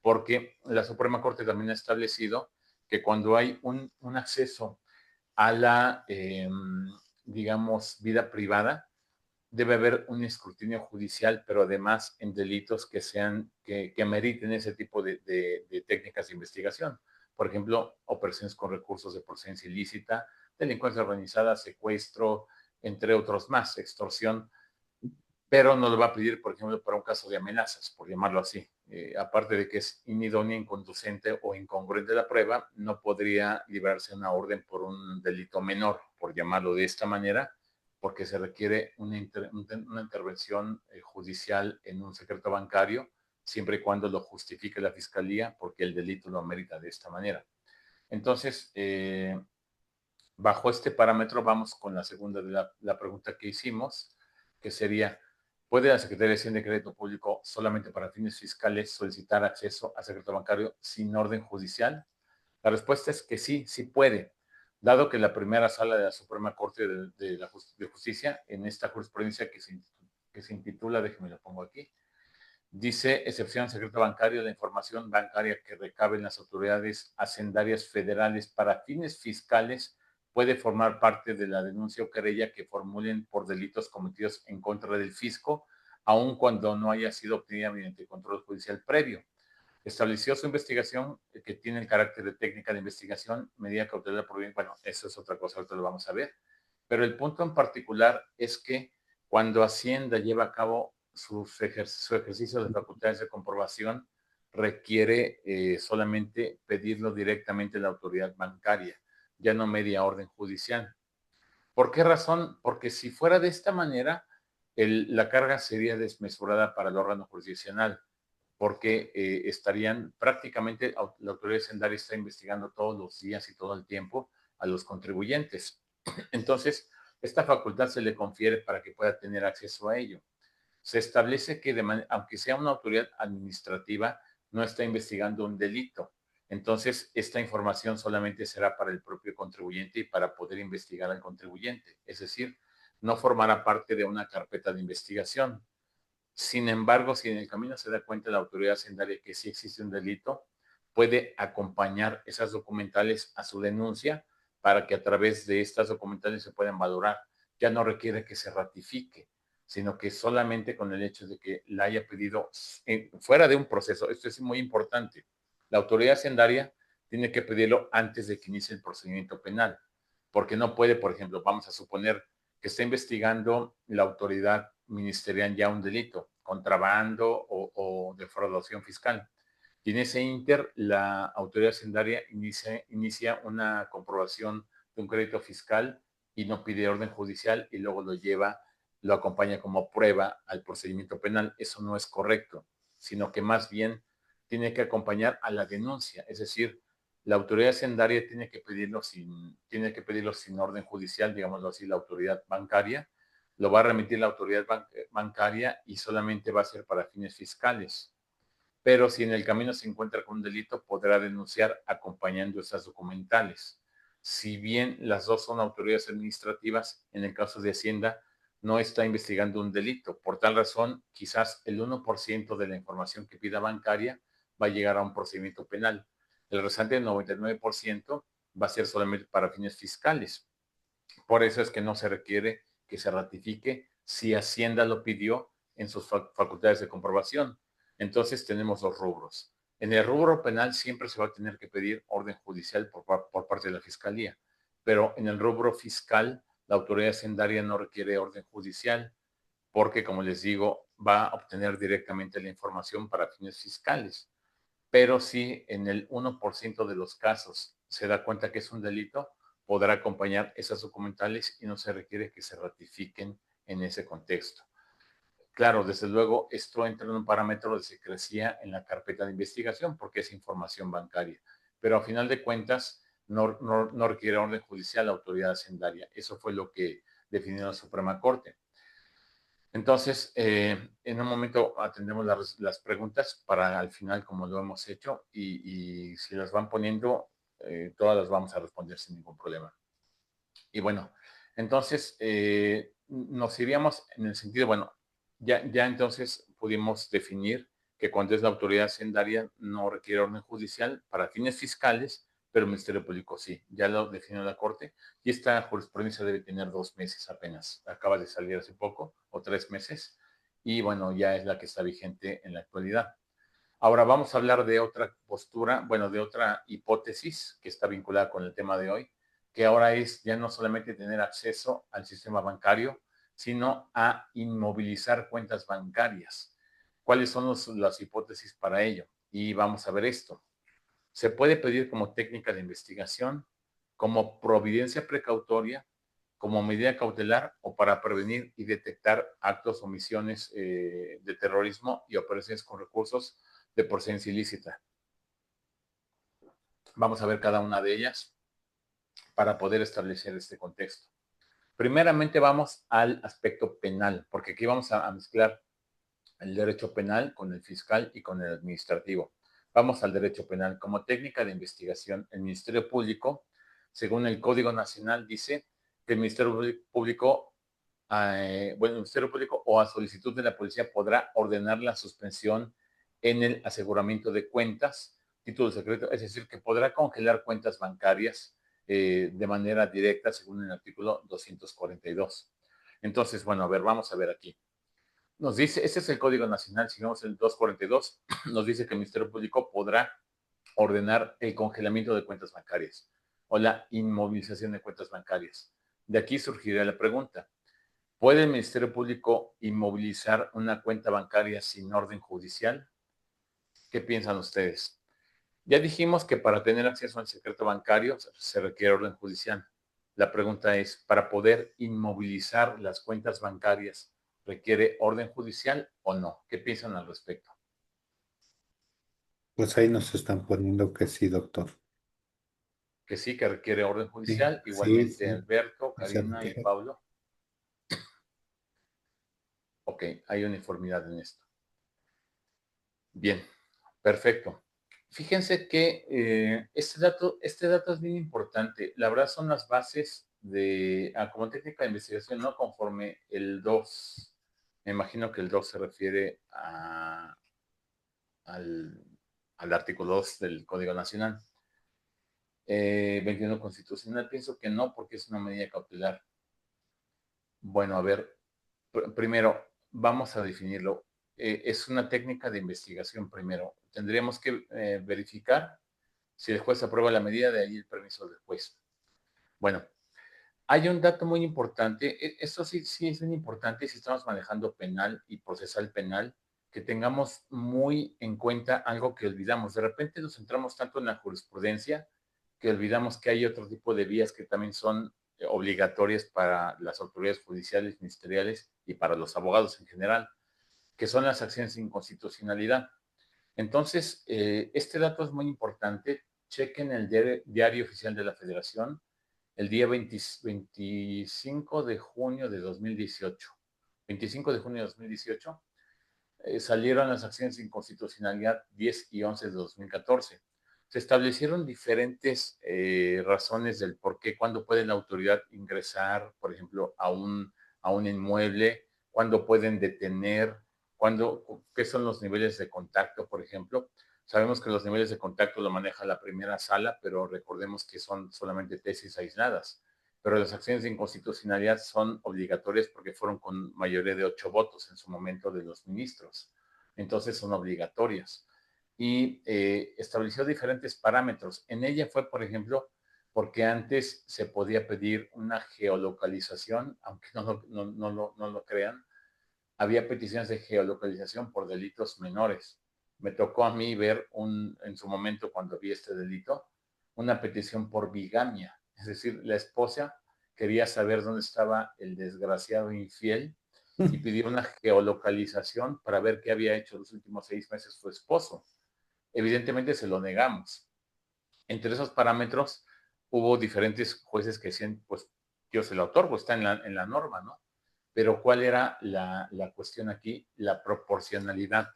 Porque la Suprema Corte también ha establecido que cuando hay un acceso a la, digamos, vida privada, debe haber un escrutinio judicial, pero además en delitos que ameriten ese tipo de técnicas de investigación. Por ejemplo, operaciones con recursos de procedencia ilícita, delincuencia organizada, secuestro, entre otros más, extorsión, pero no lo va a pedir, por ejemplo, para un caso de amenazas, por llamarlo así. Aparte de que es inidónea, inconducente o incongruente la prueba, no podría librarse una orden por un delito menor, por llamarlo de esta manera, porque se requiere una intervención judicial en un secreto bancario, siempre y cuando lo justifique la fiscalía, porque el delito lo amerita de esta manera. Entonces, bajo este parámetro, vamos con la segunda de la pregunta que hicimos, que sería, ¿puede la Secretaría de Hacienda y Crédito Público solamente para fines fiscales solicitar acceso al secreto bancario sin orden judicial? La respuesta es que sí, sí puede, dado que la primera sala de la Suprema Corte de Justicia, en esta jurisprudencia que se intitula, déjeme lo pongo aquí, dice, excepción al secreto bancario, la información bancaria que recaben las autoridades hacendarias federales para fines fiscales puede formar parte de la denuncia o querella que formulen por delitos cometidos en contra del fisco, aun cuando no haya sido obtenida mediante control judicial previo. Estableció su investigación que tiene el carácter de técnica de investigación, medida cautelar por bien. Bueno, eso es otra cosa, ahorita lo vamos a ver. Pero el punto en particular es que cuando Hacienda lleva a cabo su ejercicio de facultades de comprobación, requiere solamente pedirlo directamente a la autoridad bancaria, ya no media orden judicial. ¿Por qué razón? Porque si fuera de esta manera, la carga sería desmesurada para el órgano jurisdiccional, porque estarían prácticamente, la autoridad hacendaria está investigando todos los días y todo el tiempo a los contribuyentes. Entonces, esta facultad se le confiere para que pueda tener acceso a ello. Se establece que, aunque sea una autoridad administrativa, no está investigando un delito. Entonces, esta información solamente será para el propio contribuyente y para poder investigar al contribuyente. Es decir, no formará parte de una carpeta de investigación. Sin embargo, si en el camino se da cuenta la autoridad hacendaria que sí existe un delito, puede acompañar esas documentales a su denuncia para que a través de estas documentales se puedan valorar ya no requiere que se ratifique, sino que solamente con el hecho de que la haya pedido fuera de un proceso. Esto es muy importante. La autoridad hacendaria tiene que pedirlo antes de que inicie el procedimiento penal, porque no puede, por ejemplo, vamos a suponer que está investigando la autoridad ministerial ya un delito, contrabando o defraudación fiscal. Y en ese inter, la autoridad hacendaria inicia una comprobación de un crédito fiscal y no pide orden judicial y luego lo acompaña como prueba al procedimiento penal. Eso no es correcto, sino que más bien tiene que acompañar a la denuncia, es decir, la autoridad hacendaria tiene que pedirlo sin orden judicial, digámoslo así, la autoridad bancaria, lo va a remitir la autoridad bancaria y solamente va a ser para fines fiscales. Pero si en el camino se encuentra con un delito, podrá denunciar acompañando esas documentales. Si bien las dos son autoridades administrativas, en el caso de Hacienda no está investigando un delito. Por tal razón, quizás el 1% de la información que pida bancaria va a llegar a un procedimiento penal. El restante del 99% va a ser solamente para fines fiscales. Por eso es que no se requiere que se ratifique si Hacienda lo pidió en sus facultades de comprobación. Entonces tenemos dos rubros. En el rubro penal siempre se va a tener que pedir orden judicial por parte de la Fiscalía, pero en el rubro fiscal la autoridad hacendaria no requiere orden judicial porque, como les digo, va a obtener directamente la información para fines fiscales. Pero si en el 1% de los casos se da cuenta que es un delito, podrá acompañar esas documentales y no se requiere que se ratifiquen en ese contexto. Claro, desde luego, esto entra en un parámetro de secrecía en la carpeta de investigación porque es información bancaria, pero a final de cuentas no requiere orden judicial la autoridad hacendaria. Eso fue lo que definió la Suprema Corte. Entonces, en un momento atendemos las preguntas para al final, como lo hemos hecho, y si las van poniendo, todas las vamos a responder sin ningún problema. Y bueno, entonces nos iríamos en el sentido, bueno, ya entonces pudimos definir que cuando es la autoridad hacendaria no requiere orden judicial para fines fiscales, pero el Ministerio Público sí, ya lo definió la Corte y esta jurisprudencia debe tener 2 meses apenas, acaba de salir hace poco o 3 meses y bueno, ya es la que está vigente en la actualidad. Ahora vamos a hablar de otra postura, bueno, de otra hipótesis que está vinculada con el tema de hoy, que ahora es ya no solamente tener acceso al sistema bancario, sino a inmovilizar cuentas bancarias. ¿Cuáles son las hipótesis para ello? Y vamos a ver esto. Se puede pedir como técnica de investigación, como providencia precautoria, como medida cautelar o para prevenir y detectar actos o misiones de terrorismo y operaciones con recursos de procedencia ilícita. Vamos a ver cada una de ellas para poder establecer este contexto. Primeramente vamos al aspecto penal, porque aquí vamos a mezclar el derecho penal con el fiscal y con el administrativo. Vamos al derecho penal. Como técnica de investigación, el Ministerio Público, según el Código Nacional, dice que el Ministerio Público, bueno, el Ministerio Público o a solicitud de la policía podrá ordenar la suspensión en el aseguramiento de cuentas, título secreto, es decir, que podrá congelar cuentas bancarias de manera directa según el artículo 242. Entonces, bueno, a ver, vamos a ver aquí. Nos dice, ese es el Código Nacional, sigamos el 242, nos dice que el Ministerio Público podrá ordenar el congelamiento de cuentas bancarias o la inmovilización de cuentas bancarias. De aquí surgiría la pregunta, ¿puede el Ministerio Público inmovilizar una cuenta bancaria sin orden judicial? ¿Qué piensan ustedes? Ya dijimos que para tener acceso al secreto bancario se requiere orden judicial. La pregunta es, ¿para poder inmovilizar las cuentas bancarias requiere orden judicial o no? ¿Qué piensan al respecto? Pues ahí nos están poniendo que sí, doctor. Que sí, que requiere orden Sí, judicial. sí, Igualmente, sí. Alberto, Se Karina y requiere. Pablo. Ok, hay uniformidad en esto. Bien, perfecto. Fíjense que este dato es bien importante. La verdad son las bases como técnica de investigación, ¿no? Conforme el 2, me imagino que el 2 se refiere al, al artículo 2 del Código Nacional. 21 constitucional, pienso que no, porque es una medida cautelar. Bueno, a ver, primero vamos a definirlo. Es una técnica de investigación primero. Tendríamos que verificar si el juez aprueba la medida, de ahí el permiso del juez. Bueno, hay un dato muy importante, esto sí es muy importante si estamos manejando penal y procesal penal, que tengamos muy en cuenta algo que olvidamos. De repente nos centramos tanto en la jurisprudencia que olvidamos que hay otro tipo de vías que también son obligatorias para las autoridades judiciales, ministeriales y para los abogados en general, que son las acciones de inconstitucionalidad. Entonces, este dato es muy importante. Chequen el diario oficial de la Federación el día 25 de junio de 2018. 25 de junio de 2018 salieron las acciones de inconstitucionalidad 10 y 11 de 2014. Se establecieron diferentes razones del por qué, cuándo puede la autoridad ingresar, por ejemplo, a un inmueble, cuándo pueden detener, qué son los niveles de contacto, por ejemplo. Sabemos que los niveles de contacto lo maneja la primera sala, pero recordemos que son solamente tesis aisladas. Pero las acciones de inconstitucionalidad son obligatorias porque fueron con mayoría de 8 votos en su momento de los ministros. Entonces son obligatorias. Y estableció diferentes parámetros. En ella fue, por ejemplo, porque antes se podía pedir una geolocalización, aunque no lo crean, había peticiones de geolocalización por delitos menores. Me tocó a mí ver en su momento, cuando vi este delito, una petición por bigamia. Es decir, la esposa quería saber dónde estaba el desgraciado infiel y pidió una geolocalización para ver qué había hecho los últimos 6 meses su esposo. Evidentemente se lo negamos. Entre esos parámetros hubo diferentes jueces que decían, pues yo se lo otorgo, está en la norma, ¿no? Pero ¿cuál era la cuestión aquí? La proporcionalidad.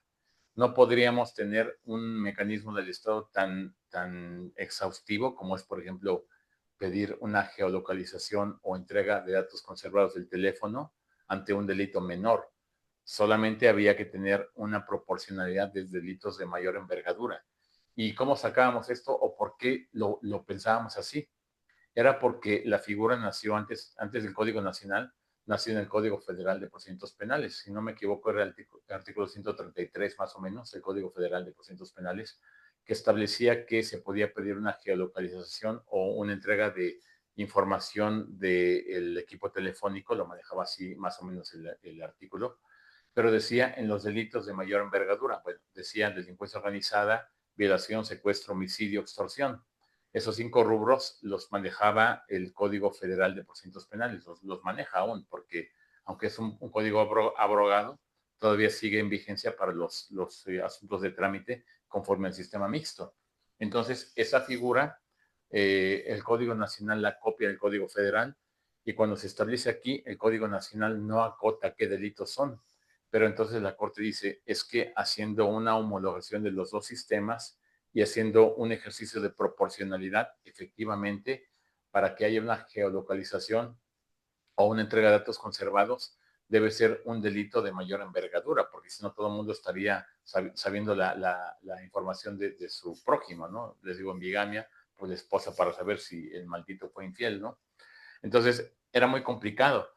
No podríamos tener un mecanismo del Estado tan exhaustivo como es, por ejemplo, pedir una geolocalización o entrega de datos conservados del teléfono ante un delito menor. Solamente había que tener una proporcionalidad de delitos de mayor envergadura. ¿Y cómo sacábamos esto o por qué lo pensábamos así? Era porque la figura nació antes del Código Nacional, nació en el Código Federal de Procedimientos Penales. Si no me equivoco, era el artículo 133 más o menos, el Código Federal de Procedimientos Penales, que establecía que se podía pedir una geolocalización o una entrega de información del equipo telefónico, lo manejaba así más o menos el artículo, pero decía en los delitos de mayor envergadura, bueno, decía delincuencia organizada, violación, secuestro, homicidio, extorsión. Esos 5 rubros los manejaba el Código Federal de Procedimientos Penales, los maneja aún, porque aunque es un código abrogado, todavía sigue en vigencia para los asuntos de trámite conforme al sistema mixto. Entonces, esa figura, el Código Nacional la copia del Código Federal, y cuando se establece aquí, el Código Nacional no acota qué delitos son, pero entonces la Corte dice, es que haciendo una homologación de los dos sistemas y haciendo un ejercicio de proporcionalidad, efectivamente, para que haya una geolocalización o una entrega de datos conservados, debe ser un delito de mayor envergadura, porque si no todo el mundo estaría sabiendo la información de su prójimo, ¿no? Les digo, en bigamia, pues la esposa para saber si el maldito fue infiel, ¿no? Entonces, era muy complicado.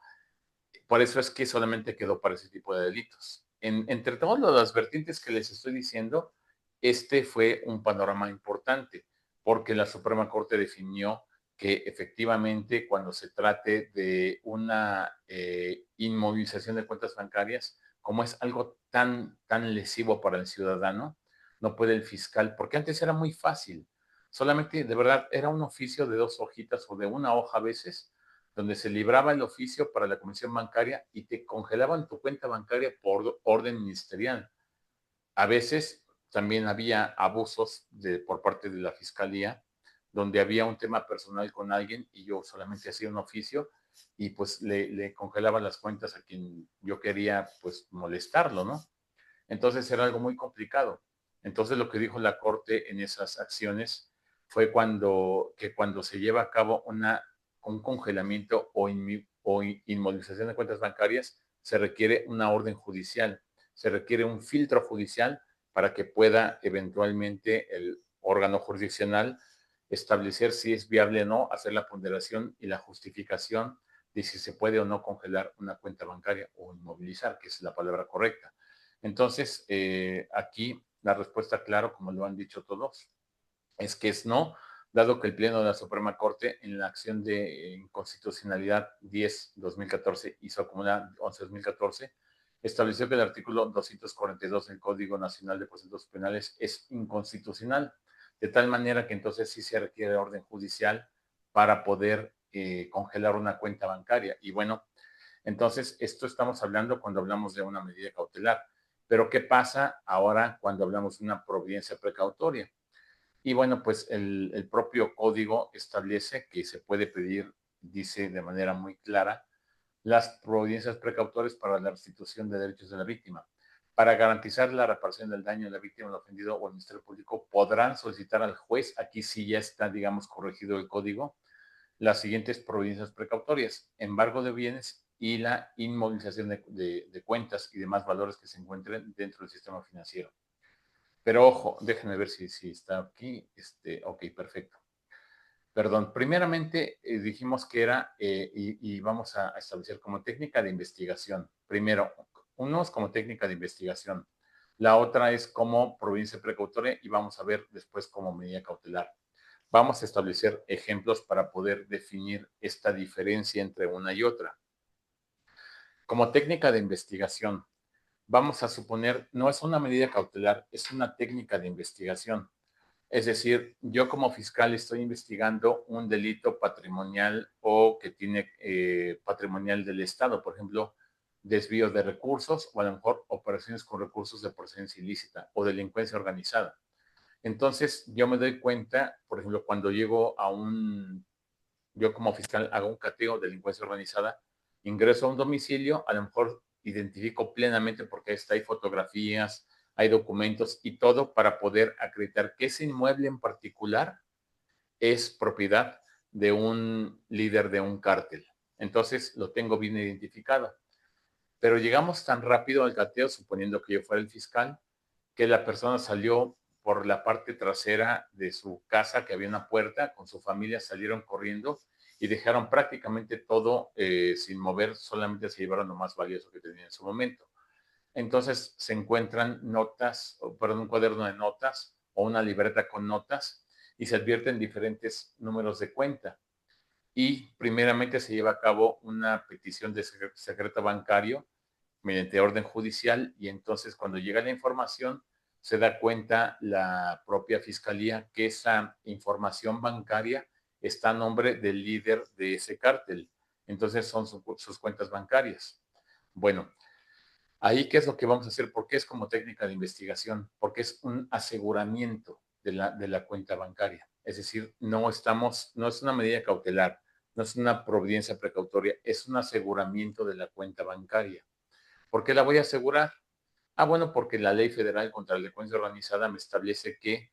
Por eso es que solamente quedó para ese tipo de delitos. Entre todas las vertientes que les estoy diciendo, este fue un panorama importante, porque la Suprema Corte definió que efectivamente cuando se trate de una inmovilización de cuentas bancarias, como es algo tan lesivo para el ciudadano, no puede el fiscal, porque antes era muy fácil, solamente de verdad era un oficio de 2 hojitas o de una hoja a veces, donde se libraba el oficio para la comisión bancaria y te congelaban tu cuenta bancaria por orden ministerial. A veces también había abusos por parte de la fiscalía, donde había un tema personal con alguien y yo solamente hacía un oficio y pues le congelaba las cuentas a quien yo quería pues molestarlo, ¿no? Entonces era algo muy complicado. Entonces lo que dijo la Corte en esas acciones fue cuando se lleva a cabo un congelamiento o inmovilización de cuentas bancarias, se requiere una orden judicial, se requiere un filtro judicial para que pueda eventualmente el órgano jurisdiccional establecer si es viable o no, hacer la ponderación y la justificación de si se puede o no congelar una cuenta bancaria o inmovilizar, que es la palabra correcta. Entonces, aquí la respuesta, claro, como lo han dicho todos, es que es no, dado que el Pleno de la Suprema Corte, en la acción de inconstitucionalidad 10-2014 y su acumulada 11-2014, estableció que el artículo 242 del Código Nacional de Procedimientos Penales es inconstitucional, de tal manera que entonces sí se requiere orden judicial para poder congelar una cuenta bancaria. Y bueno, entonces esto estamos hablando cuando hablamos de una medida cautelar. Pero ¿qué pasa ahora cuando hablamos de una providencia precautoria? Y bueno, pues el propio código establece que se puede pedir, dice de manera muy clara, las providencias precautorias para la restitución de derechos de la víctima. Para garantizar la reparación del daño de la víctima, el ofendido o el Ministerio Público podrán solicitar al juez, aquí sí ya está, digamos, corregido el código, las siguientes providencias precautorias: embargo de bienes y la inmovilización de cuentas y demás valores que se encuentren dentro del sistema financiero. Pero ojo, déjenme ver si está aquí. Ok, perfecto. Perdón, primeramente dijimos que era, y vamos a establecer como técnica de investigación. Primero, uno es como técnica de investigación. La otra es como providencia precautoria y vamos a ver después como medida cautelar. Vamos a establecer ejemplos para poder definir esta diferencia entre una y otra. Como técnica de investigación, vamos a suponer, no es una medida cautelar, es una técnica de investigación. Es decir, yo como fiscal estoy investigando un delito patrimonial o que tiene patrimonial del Estado, por ejemplo, desvío de recursos o a lo mejor operaciones con recursos de procedencia ilícita o delincuencia organizada. Entonces, yo me doy cuenta, por ejemplo, cuando llego a yo como fiscal hago un cateo de delincuencia organizada, ingreso a un domicilio, a lo mejor identifico plenamente porque hay fotografías, hay documentos y todo para poder acreditar que ese inmueble en particular es propiedad de un líder de un cártel. Entonces lo tengo bien identificado. Pero llegamos tan rápido al cateo, suponiendo que yo fuera el fiscal, que la persona salió por la parte trasera de su casa, que había una puerta, con su familia salieron corriendo y dejaron prácticamente todo sin mover, solamente se llevaron lo más valioso que tenían en su momento. Entonces se encuentran notas, perdón, un cuaderno de notas o una libreta con notas y se advierten diferentes números de cuenta. Y primeramente se lleva a cabo una petición de secreto bancario mediante orden judicial y entonces cuando llega la información se da cuenta la propia fiscalía que esa información bancaria está a nombre del líder de ese cártel. Entonces son sus cuentas bancarias. Bueno, ahí, ¿qué es lo que vamos a hacer? Porque es como técnica de investigación, porque es un aseguramiento de la cuenta bancaria. Es decir, no es una medida cautelar, no es una providencia precautoria, es un aseguramiento de la cuenta bancaria. ¿Por qué la voy a asegurar? Ah, bueno, porque la Ley Federal contra la Delincuencia Organizada me establece que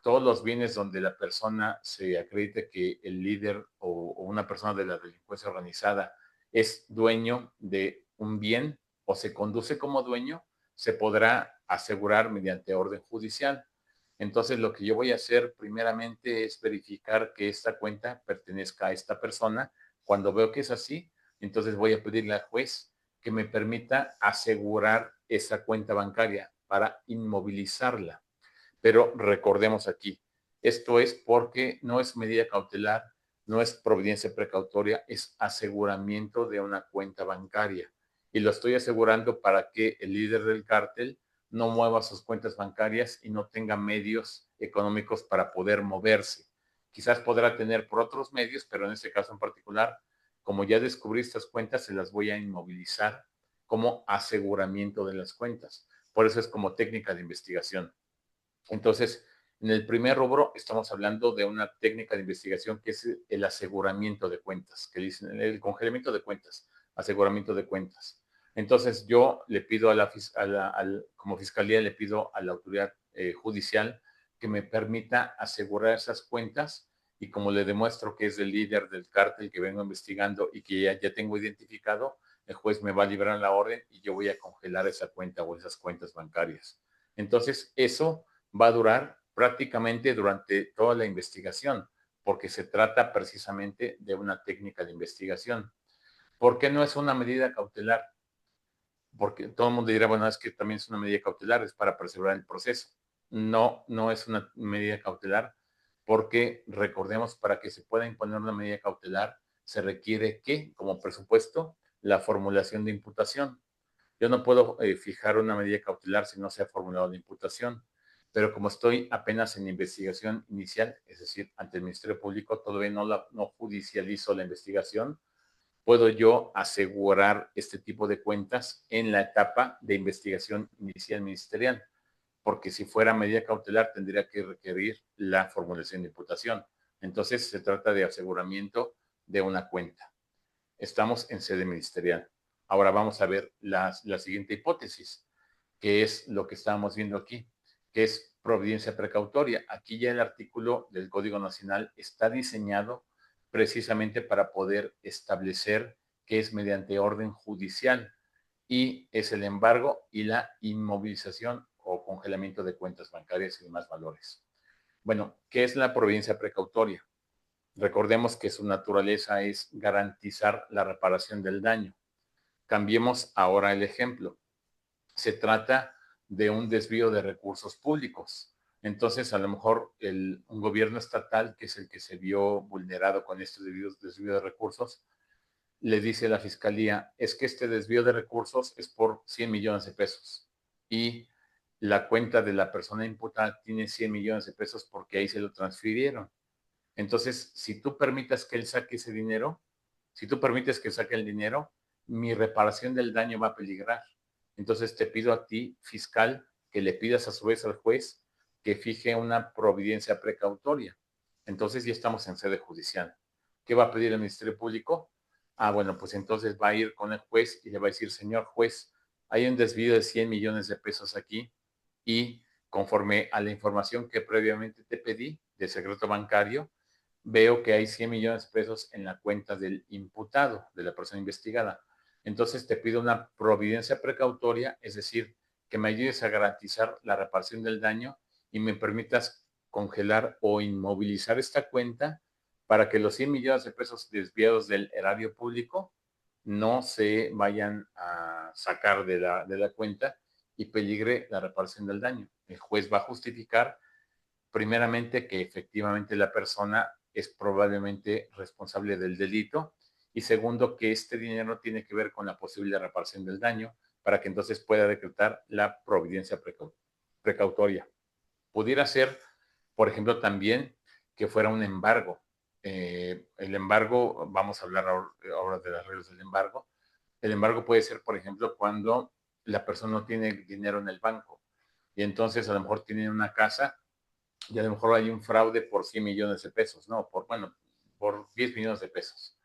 todos los bienes donde la persona se acredite que el líder o una persona de la delincuencia organizada es dueño de un bien o se conduce como dueño, se podrá asegurar mediante orden judicial. Entonces, lo que yo voy a hacer primeramente es verificar que esta cuenta pertenezca a esta persona. Cuando veo que es así, entonces voy a pedirle al juez que me permita asegurar esa cuenta bancaria para inmovilizarla. Pero recordemos aquí, esto es porque no es medida cautelar, no es providencia precautoria, es aseguramiento de una cuenta bancaria. Y lo estoy asegurando para que el líder del cártel no mueva sus cuentas bancarias y no tenga medios económicos para poder moverse. Quizás podrá tener por otros medios, pero en este caso en particular, como ya descubrí estas cuentas, se las voy a inmovilizar como aseguramiento de las cuentas. Por eso es como técnica de investigación. Entonces, en el primer rubro estamos hablando de una técnica de investigación que es el aseguramiento de cuentas, que dicen el congelamiento de cuentas, aseguramiento de cuentas. Entonces, yo le pido como fiscalía, le pido a la autoridad judicial que me permita asegurar esas cuentas y como le demuestro que es el líder del cártel que vengo investigando y que ya tengo identificado, el juez me va a liberar la orden y yo voy a congelar esa cuenta o esas cuentas bancarias. Entonces, eso va a durar prácticamente durante toda la investigación, porque se trata precisamente de una técnica de investigación. ¿Por qué no es una medida cautelar? Porque todo el mundo dirá, bueno, es que también es una medida cautelar, es para preservar el proceso. No, no es una medida cautelar, porque recordemos, para que se pueda imponer una medida cautelar, se requiere que, como presupuesto, la formulación de imputación. Yo no puedo fijar una medida cautelar si no se ha formulado la imputación, pero como estoy apenas en investigación inicial, es decir, ante el Ministerio Público, todavía no judicializo la investigación, puedo yo asegurar este tipo de cuentas en la etapa de investigación inicial ministerial, porque si fuera medida cautelar tendría que requerir la formulación de imputación. Entonces se trata de aseguramiento de una cuenta. Estamos en sede ministerial. Ahora vamos a ver la siguiente hipótesis, que es lo que estábamos viendo aquí, que es providencia precautoria. Aquí ya el artículo del Código Nacional está diseñado precisamente para poder establecer que es mediante orden judicial y es el embargo y la inmovilización o congelamiento de cuentas bancarias y demás valores. Bueno, ¿qué es la providencia precautoria? Recordemos que su naturaleza es garantizar la reparación del daño. Cambiemos ahora el ejemplo. Se trata de un desvío de recursos públicos. Entonces, a lo mejor un gobierno estatal, que es el que se vio vulnerado con este desvío de recursos, le dice a la fiscalía, es que este desvío de recursos es por 100 millones de pesos. Y la cuenta de la persona imputada tiene 100 millones de pesos porque ahí se lo transfirieron. Entonces, si tú permitas que él saque ese dinero, si tú permites que saque el dinero, mi reparación del daño va a peligrar. Entonces te pido a ti, fiscal, que le pidas a su vez al juez que fije una providencia precautoria. Entonces ya estamos en sede judicial. ¿Qué va a pedir el Ministerio Público? Ah, bueno, pues entonces va a ir con el juez y le va a decir, señor juez, hay un desvío de 100 millones de pesos aquí y conforme a la información que previamente te pedí de secreto bancario, veo que hay 100 millones de pesos en la cuenta del imputado, de la persona investigada. Entonces te pido una providencia precautoria, es decir, que me ayudes a garantizar la reparación del daño y me permitas congelar o inmovilizar esta cuenta para que los 100 millones de pesos desviados del erario público no se vayan a sacar de la cuenta y peligre la reparación del daño. El juez va a justificar primeramente que efectivamente la persona es probablemente responsable del delito y segundo que este dinero tiene que ver con la posible reparación del daño para que entonces pueda decretar la providencia precautoria. Pudiera ser, por ejemplo, también que fuera un embargo. El embargo, vamos a hablar ahora de las reglas del embargo. El embargo puede ser, por ejemplo, cuando la persona no tiene dinero en el banco y entonces a lo mejor tiene una casa y a lo mejor hay un fraude por 100 millones de pesos, ¿no? Por 10 millones de pesos.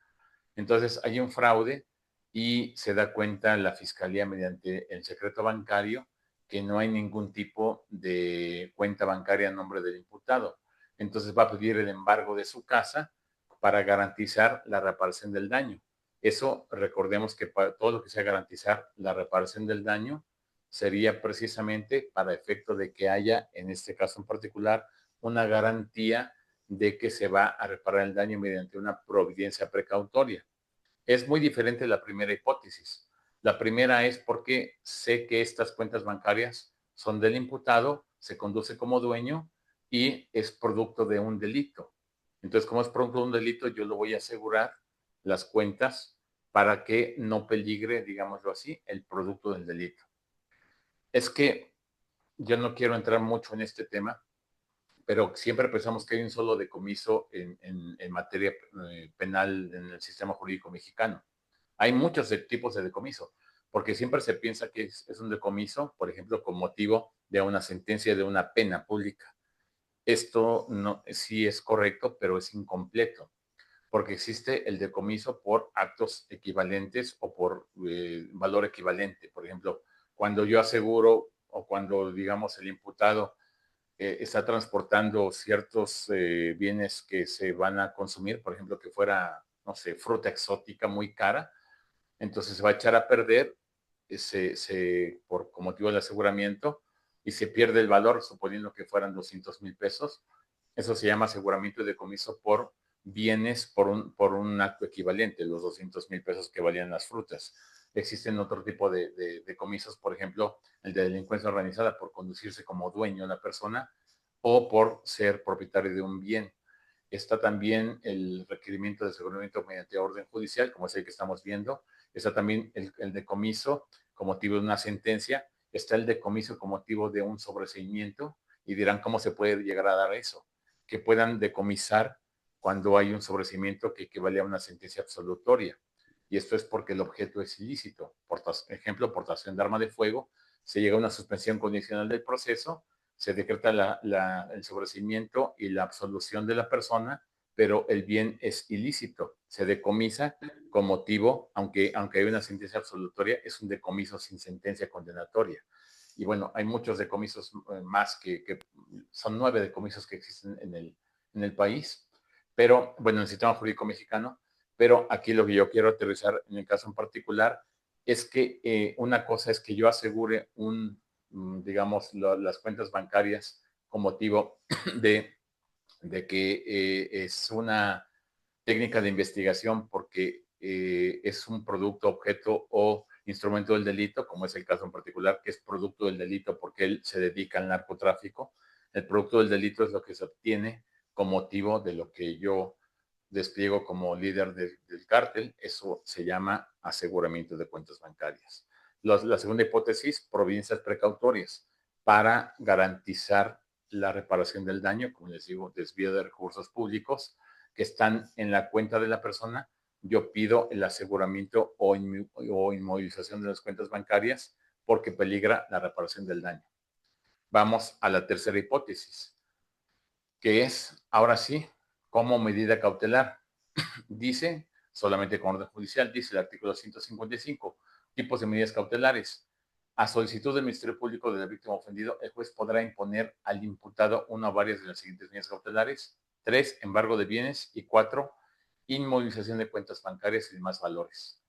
Entonces hay un fraude y se da cuenta la fiscalía mediante el secreto bancario que no hay ningún tipo de cuenta bancaria a nombre del imputado. Entonces va a pedir el embargo de su casa para garantizar la reparación del daño. Eso, recordemos que para todo lo que sea garantizar la reparación del daño sería precisamente para efecto de que haya, en este caso en particular, una garantía de que se va a reparar el daño mediante una providencia precautoria. Es muy diferente la primera hipótesis. La primera es porque sé que estas cuentas bancarias son del imputado, se conduce como dueño y es producto de un delito. Entonces, como es producto de un delito, yo lo voy a asegurar las cuentas para que no peligre, digámoslo así, el producto del delito. Es que yo no quiero entrar mucho en este tema, pero siempre pensamos que hay un solo decomiso en materia penal en el sistema jurídico mexicano. Hay muchos tipos de decomiso, porque siempre se piensa que es un decomiso, por ejemplo, con motivo de una sentencia de una pena pública. Esto no, sí es correcto, pero es incompleto, porque existe el decomiso por actos equivalentes o por valor equivalente. Por ejemplo, cuando yo aseguro o cuando, digamos, el imputado está transportando ciertos bienes que se van a consumir, por ejemplo, que fuera, no sé, fruta exótica muy cara, entonces se va a echar a perder con motivo del aseguramiento y se pierde el valor, suponiendo que fueran 200,000 pesos. Eso se llama aseguramiento de decomiso por bienes por un acto equivalente, los 200,000 pesos que valían las frutas. Existen otro tipo de decomisos, por ejemplo, el de delincuencia organizada por conducirse como dueño de la persona o por ser propietario de un bien. Está también el requerimiento de aseguramiento mediante orden judicial, como es el que estamos viendo. Está también el decomiso con motivo de una sentencia. Está el decomiso con motivo de un sobreseimiento. Y dirán, ¿cómo se puede llegar a dar eso? Que puedan decomisar cuando hay un sobreseimiento que equivale a una sentencia absolutoria. Y esto es porque el objeto es ilícito. Por ejemplo, portación de arma de fuego, se llega a una suspensión condicional del proceso, se decreta el sobreseimiento y la absolución de la persona, pero el bien es ilícito. Se decomisa con motivo, aunque hay una sentencia absolutoria, es un decomiso sin sentencia condenatoria. Y bueno, hay muchos decomisos más que son 9 decomisos que existen en el país, pero bueno, en el sistema jurídico mexicano, pero aquí lo que yo quiero aterrizar en el caso en particular es que una cosa es que yo asegure digamos, las cuentas bancarias con motivo de, de que es una técnica de investigación porque es un producto, objeto o instrumento del delito, como es el caso en particular, que es producto del delito porque él se dedica al narcotráfico. El producto del delito es lo que se obtiene con motivo de lo que yo despliego como líder del cártel. Eso se llama aseguramiento de cuentas bancarias. La segunda hipótesis, providencias precautorias para garantizar la reparación del daño, como les digo, desvío de recursos públicos que están en la cuenta de la persona. Yo pido el aseguramiento o inmovilización de las cuentas bancarias porque peligra la reparación del daño. Vamos a la tercera hipótesis, que es, ahora sí, como medida cautelar. Dice, solamente con orden judicial, dice el artículo 155, tipos de medidas cautelares. A solicitud del Ministerio Público de la víctima ofendido, el juez podrá imponer al imputado una o varias de las siguientes medidas cautelares: 3, embargo de bienes, y 4, inmovilización de cuentas bancarias y demás valores.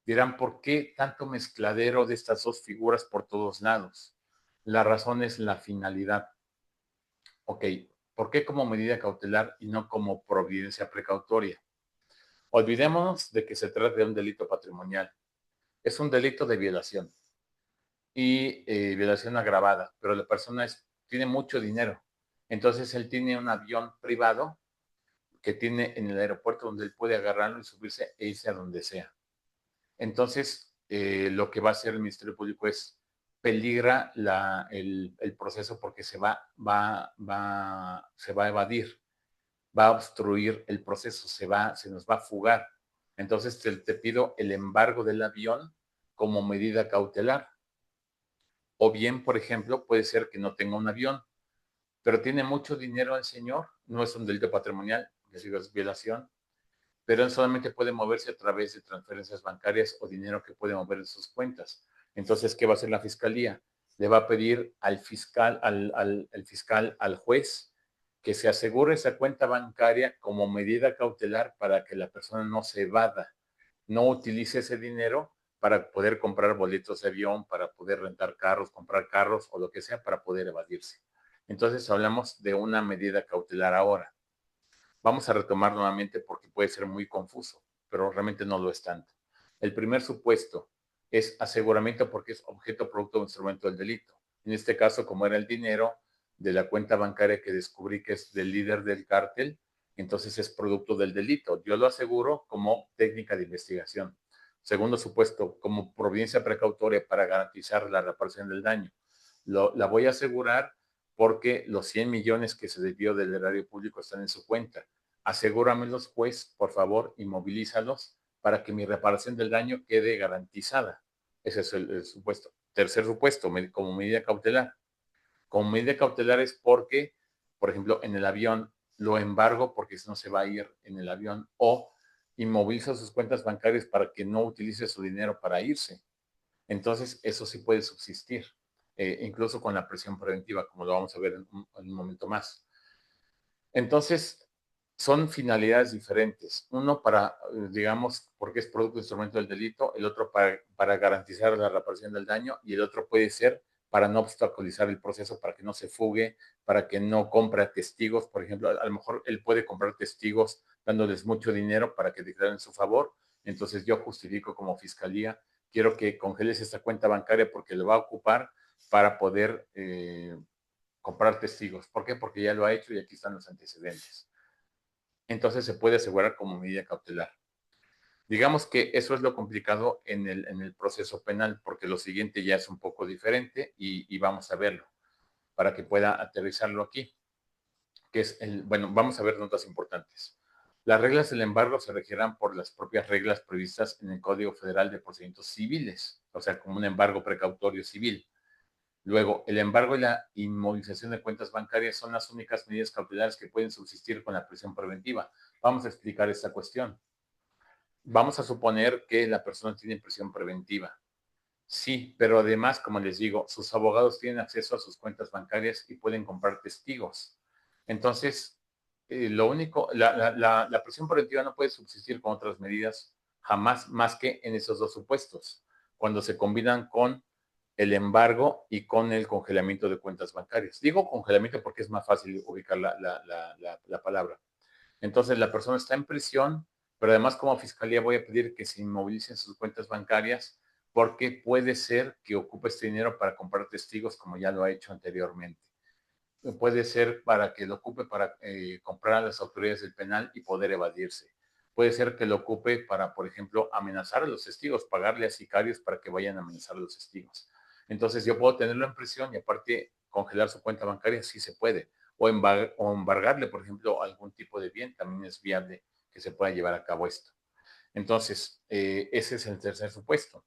Dirán, ¿por qué tanto mezcladero de estas dos figuras por todos lados? La razón es la finalidad. Ok, ¿por qué como medida cautelar y no como providencia precautoria? Olvidémonos de que se trata de un delito patrimonial. Es un delito de violación y violación agravada, pero la persona tiene mucho dinero. Entonces él tiene un avión privado que tiene en el aeropuerto donde él puede agarrarlo y subirse e irse a donde sea. Entonces, lo que va a hacer el Ministerio Público es peligra el proceso porque se va a evadir, va a obstruir el proceso, se nos va a fugar. Entonces te pido el embargo del avión como medida cautelar. O bien, por ejemplo, puede ser que no tenga un avión, pero tiene mucho dinero el señor, no es un delito patrimonial, les digo, es violación, pero él solamente puede moverse a través de transferencias bancarias o dinero que puede mover en sus cuentas. Entonces, ¿qué va a hacer la fiscalía? Le va a pedir al juez, que se asegure esa cuenta bancaria como medida cautelar para que la persona no se evada, no utilice ese dinero para poder comprar boletos de avión, para poder rentar carros, comprar carros o lo que sea para poder evadirse. Entonces hablamos de una medida cautelar ahora. Vamos a retomar nuevamente porque puede ser muy confuso, pero realmente no lo es tanto. El primer supuesto es aseguramiento porque es objeto, producto o instrumento del delito. En este caso, como era el dinero de la cuenta bancaria que descubrí que es del líder del cártel, entonces es producto del delito. Yo lo aseguro como técnica de investigación. Segundo supuesto, como providencia precautoria para garantizar la reparación del daño. La voy a asegurar porque los 100 millones que se desvió del erario público están en su cuenta. Asegúramelos, juez, por favor, y movilízalos para que mi reparación del daño quede garantizada. Ese es el supuesto. Tercer supuesto, como medida cautelar. Como medida cautelar es porque, por ejemplo, en el avión lo embargo porque si no se va a ir en el avión, o inmoviliza sus cuentas bancarias para que no utilice su dinero para irse. Entonces, eso sí puede subsistir, incluso con la presión preventiva, como lo vamos a ver en un momento más. Entonces, son finalidades diferentes. Uno para, digamos, porque es producto de instrumento del delito, el otro para garantizar la reparación del daño y el otro puede ser para no obstaculizar el proceso, para que no se fugue, para que no compre testigos. Por ejemplo, a lo mejor él puede comprar testigos dándoles mucho dinero para que declaren su favor. Entonces yo justifico como fiscalía, quiero que congeles esta cuenta bancaria porque lo va a ocupar para poder comprar testigos. ¿Por qué? Porque ya lo ha hecho y aquí están los antecedentes. Entonces se puede asegurar como medida cautelar. Digamos que eso es lo complicado en el proceso penal, porque lo siguiente ya es un poco diferente y vamos a verlo para que pueda aterrizarlo aquí, que es bueno, vamos a ver notas importantes. Las reglas del embargo se regirán por las propias reglas previstas en el Código Federal de Procedimientos Civiles, o sea, como un embargo precautorio civil. Luego, el embargo y la inmovilización de cuentas bancarias son las únicas medidas cautelares que pueden subsistir con la prisión preventiva. Vamos a explicar esta cuestión. Vamos a suponer que la persona tiene prisión preventiva. Sí, pero además, como les digo, sus abogados tienen acceso a sus cuentas bancarias y pueden comprar testigos. Entonces, lo único, la prisión preventiva no puede subsistir con otras medidas jamás más que en esos dos supuestos, cuando se combinan con el embargo y con el congelamiento de cuentas bancarias. Digo congelamiento porque es más fácil ubicar la palabra. Entonces, la persona está en prisión, pero además como fiscalía voy a pedir que se inmovilicen sus cuentas bancarias porque puede ser que ocupe este dinero para comprar testigos como ya lo ha hecho anteriormente. Puede ser para que lo ocupe para comprar a las autoridades del penal y poder evadirse. Puede ser que lo ocupe para, por ejemplo, amenazar a los testigos, pagarle a sicarios para que vayan a amenazar a los testigos. Entonces yo puedo tenerlo en prisión y aparte congelar su cuenta bancaria, sí se puede. O embargarle, por ejemplo, algún tipo de bien, también es viable que se pueda llevar a cabo esto. Entonces, ese es el tercer supuesto.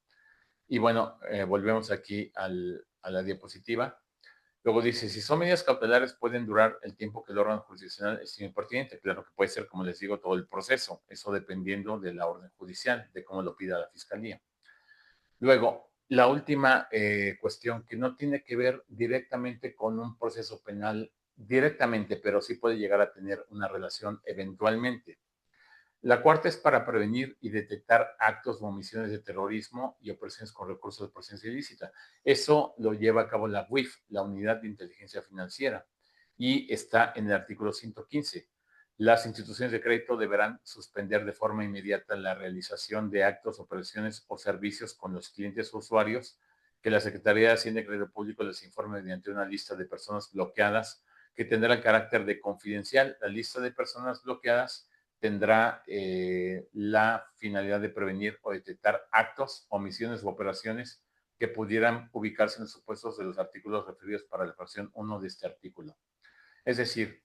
Y bueno, volvemos aquí a la diapositiva. Luego dice, si son medidas cautelares, pueden durar el tiempo que el órgano jurisdiccional estime pertinente. Claro que puede ser, como les digo, todo el proceso. Eso dependiendo de la orden judicial, de cómo lo pida la fiscalía. Luego, la última cuestión que no tiene que ver directamente con un proceso penal, directamente, pero sí puede llegar a tener una relación eventualmente. La cuarta es para prevenir y detectar actos o omisiones de terrorismo y operaciones con recursos de procedencia ilícita. Eso lo lleva a cabo la UIF, la Unidad de Inteligencia Financiera, y está en el artículo 115. Las instituciones de crédito deberán suspender de forma inmediata la realización de actos, operaciones o servicios con los clientes o usuarios que la Secretaría de Hacienda y Crédito Público les informe mediante una lista de personas bloqueadas que tendrá el carácter de confidencial. La lista de personas bloqueadas tendrá la finalidad de prevenir o detectar actos, omisiones u operaciones que pudieran ubicarse en los supuestos de los artículos referidos para la fracción 1 de este artículo. Es decir,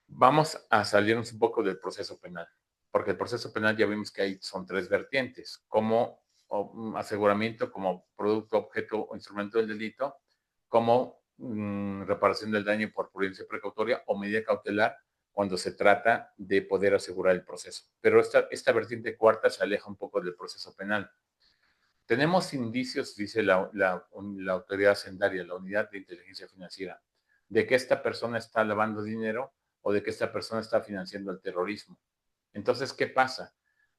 vamos a salirnos un poco del proceso penal, porque el proceso penal ya vimos que hay, son tres vertientes, como aseguramiento, como producto, objeto o instrumento del delito, como reparación del daño por prudencia precautoria o medida cautelar cuando se trata de poder asegurar el proceso. Pero esta vertiente cuarta se aleja un poco del proceso penal. Tenemos indicios, dice la autoridad hacendaria, la unidad de inteligencia financiera, de que esta persona está lavando dinero o de que esta persona está financiando el terrorismo. Entonces, ¿qué pasa?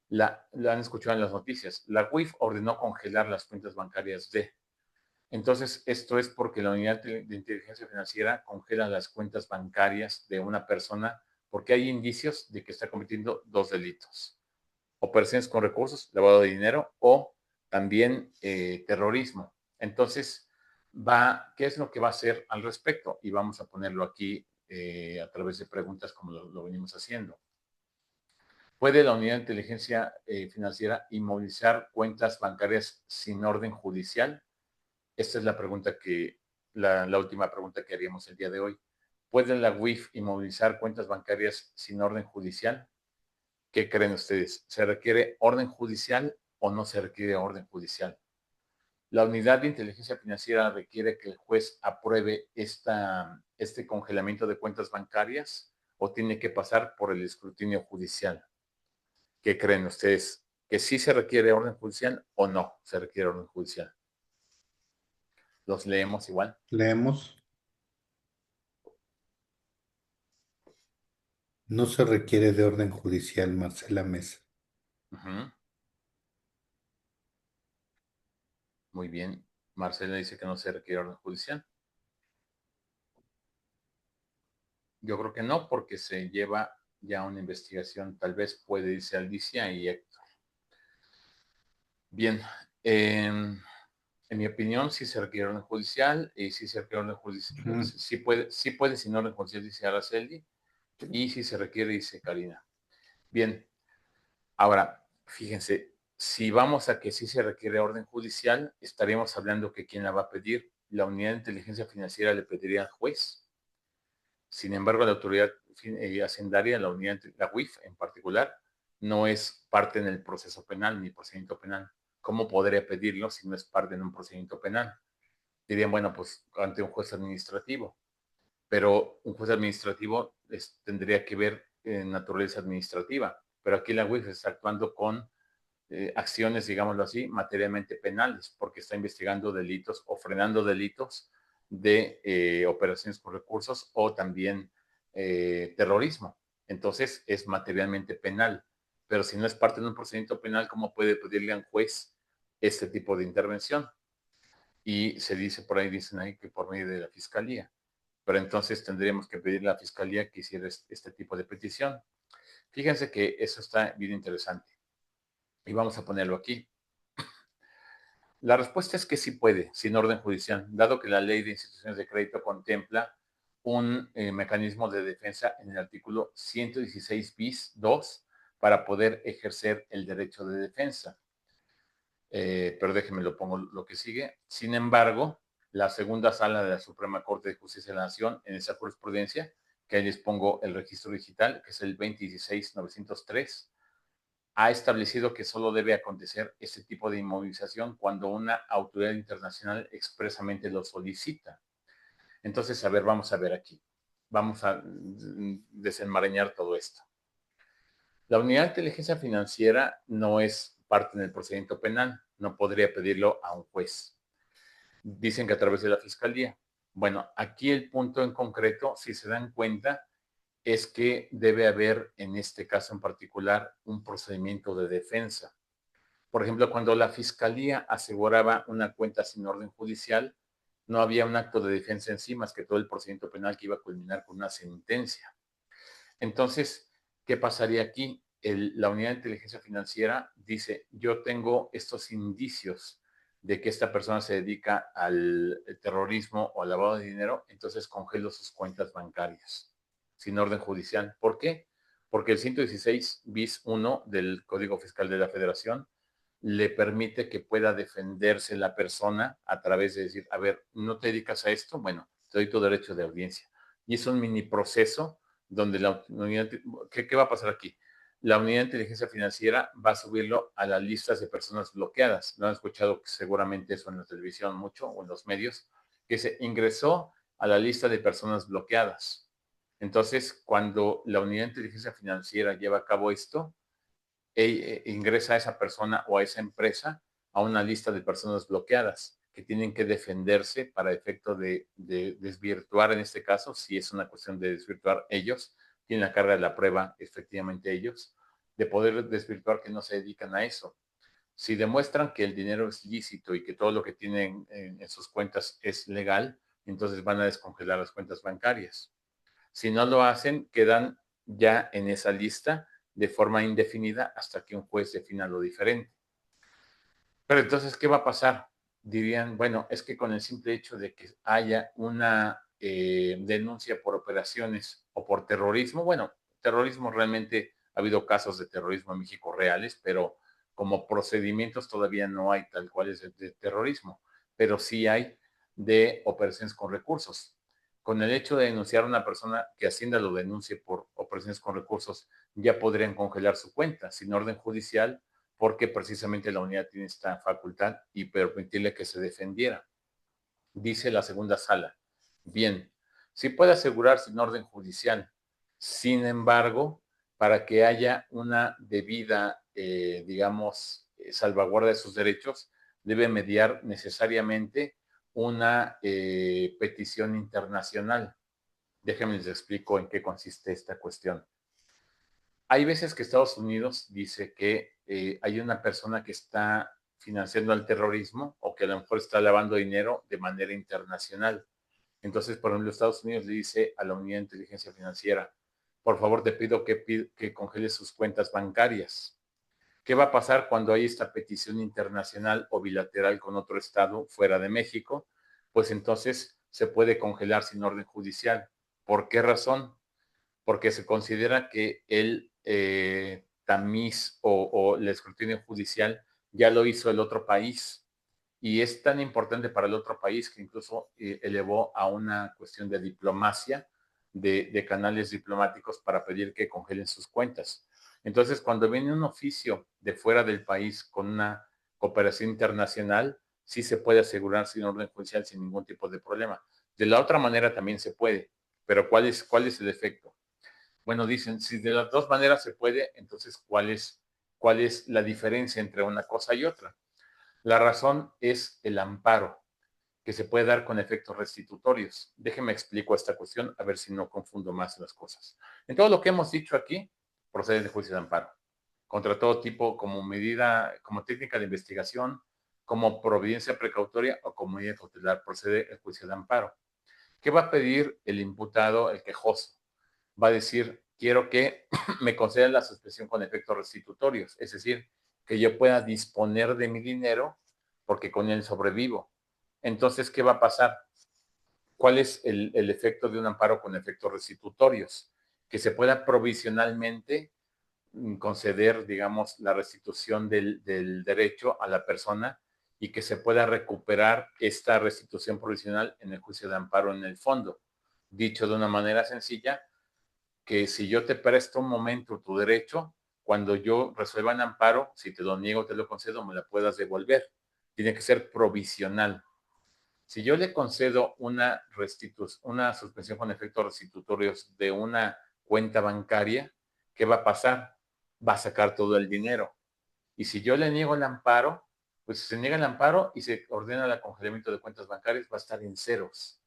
La han escuchado en las noticias. La UIF ordenó congelar las cuentas bancarias de. Entonces, esto es porque la unidad de inteligencia financiera congela las cuentas bancarias de una persona porque hay indicios de que está cometiendo dos delitos: operaciones con recursos, lavado de dinero o también terrorismo. Entonces, ¿qué es lo que va a hacer al respecto? Y vamos a ponerlo aquí a través de preguntas como lo venimos haciendo. ¿Puede la unidad de inteligencia financiera inmovilizar cuentas bancarias sin orden judicial? Esta es la pregunta la última pregunta que haríamos el día de hoy. ¿Puede la UIF inmovilizar cuentas bancarias sin orden judicial? ¿Qué creen ustedes? ¿Se requiere orden judicial o no se requiere orden judicial? La unidad de inteligencia financiera requiere que el juez apruebe este congelamiento de cuentas bancarias o tiene que pasar por el escrutinio judicial. ¿Qué creen ustedes? ¿Que sí se requiere orden judicial o no se requiere orden judicial? Los leemos igual. Leemos. No se requiere de orden judicial, Marcela Mesa. Ujú. Muy bien. Marcela dice que no se requiere orden judicial. Yo creo que no, porque se lleva ya una investigación, tal vez puede irse Alicia y Héctor. Bien, en mi opinión, sí se requiere orden judicial, y sí se requiere orden judicial, sí puede sin orden judicial, dice Araceli, y si se requiere, dice Karina. Bien, ahora, fíjense, si vamos a que sí se requiere orden judicial, estaríamos hablando que quién la va a pedir. La unidad de inteligencia financiera le pediría al juez. Sin embargo, la autoridad hacendaria, la UIF en particular, no es parte en el proceso penal ni procedimiento penal. ¿Cómo podría pedirlo si no es parte en un procedimiento penal? Dirían, bueno, pues ante un juez administrativo, pero un juez administrativo tendría que ver en naturaleza administrativa, pero aquí la UIF está actuando con acciones, digámoslo así, materialmente penales, porque está investigando delitos o frenando delitos de operaciones con recursos o también terrorismo. Entonces es materialmente penal, pero si no es parte de un procedimiento penal, ¿cómo puede pedirle a un juez este tipo de intervención? Y se dice por ahí, dicen ahí que por medio de la fiscalía, pero entonces tendríamos que pedirle a la fiscalía que hiciera este tipo de petición. Fíjense que eso está bien interesante y vamos a ponerlo aquí. La respuesta es que sí puede, sin orden judicial, dado que la ley de instituciones de crédito contempla un mecanismo de defensa en el artículo 116 bis 2 para poder ejercer el derecho de defensa. Pero déjenme lo pongo lo que sigue. Sin embargo, la segunda sala de la Suprema Corte de Justicia de la Nación, en esa jurisprudencia, que ahí les pongo el registro digital, que es el 2016-903, ha establecido que solo debe acontecer este tipo de inmovilización cuando una autoridad internacional expresamente lo solicita. Entonces, a ver, vamos a ver aquí. Vamos a desenmarañar todo esto. La unidad de inteligencia financiera no es parte del procedimiento penal, no podría pedirlo a un juez. Dicen que a través de la fiscalía. Bueno, aquí el punto en concreto, si se dan cuenta, es que debe haber, en este caso en particular, un procedimiento de defensa. Por ejemplo, cuando la fiscalía aseguraba una cuenta sin orden judicial, no había un acto de defensa en sí, más que todo el procedimiento penal que iba a culminar con una sentencia. Entonces, ¿qué pasaría aquí? La unidad de inteligencia financiera dice, yo tengo estos indicios de que esta persona se dedica al terrorismo o al lavado de dinero, entonces congelo sus cuentas bancarias sin orden judicial. ¿Por qué? Porque el 116 bis 1 del Código Fiscal de la Federación le permite que pueda defenderse la persona a través de decir, a ver, ¿no te dedicas a esto? Bueno, te doy tu derecho de audiencia. Y es un mini proceso donde la unidad, ¿qué va a pasar aquí? La unidad de inteligencia financiera va a subirlo a las listas de personas bloqueadas. Lo han escuchado seguramente eso en la televisión mucho o en los medios, que se ingresó a la lista de personas bloqueadas. Entonces, cuando la unidad de inteligencia financiera lleva a cabo esto, ingresa a esa persona o a esa empresa a una lista de personas bloqueadas que tienen que defenderse para efecto de desvirtuar, en este caso, si es una cuestión de desvirtuar ellos, tienen la carga de la prueba efectivamente ellos, de poder desvirtuar que no se dedican a eso. Si demuestran que el dinero es lícito y que todo lo que tienen en sus cuentas es legal, entonces van a descongelar las cuentas bancarias. Si no lo hacen, quedan ya en esa lista de forma indefinida hasta que un juez defina lo diferente. Pero entonces, ¿qué va a pasar? Dirían, bueno, es que con el simple hecho de que haya una denuncia por operaciones o por terrorismo, bueno, terrorismo realmente ha habido casos de terrorismo en México reales, pero como procedimientos todavía no hay tal cual es de terrorismo, pero sí hay de operaciones con recursos. Con el hecho de denunciar a una persona que Hacienda lo denuncie por operaciones con recursos, ya podrían congelar su cuenta sin orden judicial porque precisamente la unidad tiene esta facultad y permitirle que se defendiera. Dice la segunda sala, bien, sí puede asegurar sin orden judicial, sin embargo, para que haya una debida, digamos, salvaguarda de sus derechos, debe mediar necesariamente una petición internacional. Déjenme les explico en qué consiste esta cuestión. Hay veces que Estados Unidos dice que hay una persona que está financiando al terrorismo o que a lo mejor está lavando dinero de manera internacional. Entonces, por ejemplo, Estados Unidos le dice a la Unidad de Inteligencia Financiera, por favor te pido que congeles sus cuentas bancarias. ¿Qué va a pasar cuando hay esta petición internacional o bilateral con otro estado fuera de México? Pues entonces se puede congelar sin orden judicial. ¿Por qué razón? Porque se considera que el tamiz o el escrutinio judicial ya lo hizo el otro país y es tan importante para el otro país que incluso elevó a una cuestión de diplomacia, de canales diplomáticos para pedir que congelen sus cuentas. Entonces, cuando viene un oficio de fuera del país con una cooperación internacional, sí se puede asegurar sin orden judicial, sin ningún tipo de problema. De la otra manera también se puede, pero ¿cuál es el efecto? Bueno, dicen, si de las dos maneras se puede, entonces ¿cuál es la diferencia entre una cosa y otra? La razón es el amparo, que se puede dar con efectos restitutorios. Déjenme explico esta cuestión, a ver si no confundo más las cosas. En todo lo que hemos dicho aquí, procede de juicio de amparo, contra todo tipo, como medida, como técnica de investigación, como providencia precautoria o como medida cautelar, procede el juicio de amparo. ¿Qué va a pedir el imputado, el quejoso? Va a decir, quiero que me concedan la suspensión con efectos restitutorios, es decir, que yo pueda disponer de mi dinero porque con él sobrevivo. Entonces, ¿qué va a pasar? ¿Cuál es el efecto de un amparo con efectos restitutorios? Que se pueda provisionalmente conceder, digamos, la restitución del derecho a la persona y que se pueda recuperar esta restitución provisional en el juicio de amparo en el fondo. Dicho de una manera sencilla, que si yo te presto un momento tu derecho, cuando yo resuelva en amparo, si te lo niego, te lo concedo, me la puedas devolver. Tiene que ser provisional. Si yo le concedo una suspensión con efectos restitutorios de una cuenta bancaria, ¿qué va a pasar? Va a sacar todo el dinero. Y si yo le niego el amparo, pues si se niega el amparo y se ordena el congelamiento de cuentas bancarias, va a estar en ceros.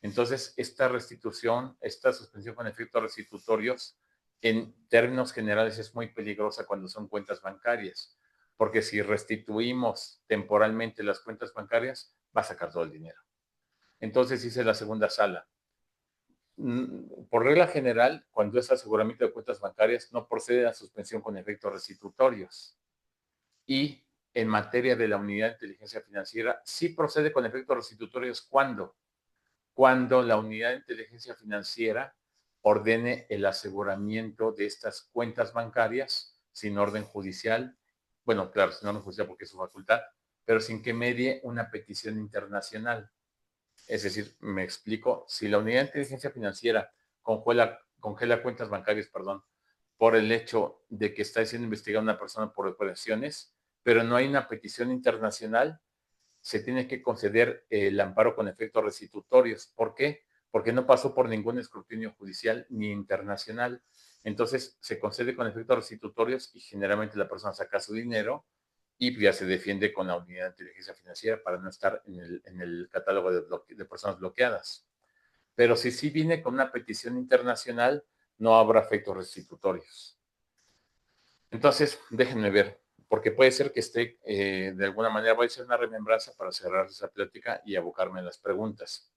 Entonces, esta restitución, esta suspensión con efectos restitutorios, en términos generales es muy peligrosa cuando son cuentas bancarias, porque si restituimos temporalmente las cuentas bancarias, va a sacar todo el dinero. Entonces hice la segunda sala. Por regla general, cuando es aseguramiento de cuentas bancarias, no procede la suspensión con efectos restitutorios. Y en materia de la unidad de inteligencia financiera, sí procede con efectos restitutorios. ¿Cuándo? Cuando la unidad de inteligencia financiera ordene el aseguramiento de estas cuentas bancarias sin orden judicial, bueno, claro, sin orden judicial porque es su facultad, pero sin que medie una petición internacional. Es decir, me explico, si la unidad de inteligencia financiera congela cuentas bancarias, perdón, por el hecho de que está siendo investigada una persona por operaciones, pero no hay una petición internacional, se tiene que conceder el amparo con efectos restitutorios. ¿Por qué? Porque no pasó por ningún escrutinio judicial ni internacional. Entonces se concede con efectos restitutorios y generalmente la persona saca su dinero y ya se defiende con la unidad de inteligencia financiera para no estar en el catálogo de personas bloqueadas. Pero si sí viene con una petición internacional, no habrá efectos restitutorios. Entonces, déjenme ver, porque puede ser que esté, de alguna manera, voy a hacer una remembranza para cerrar esa plática y abocarme en las preguntas.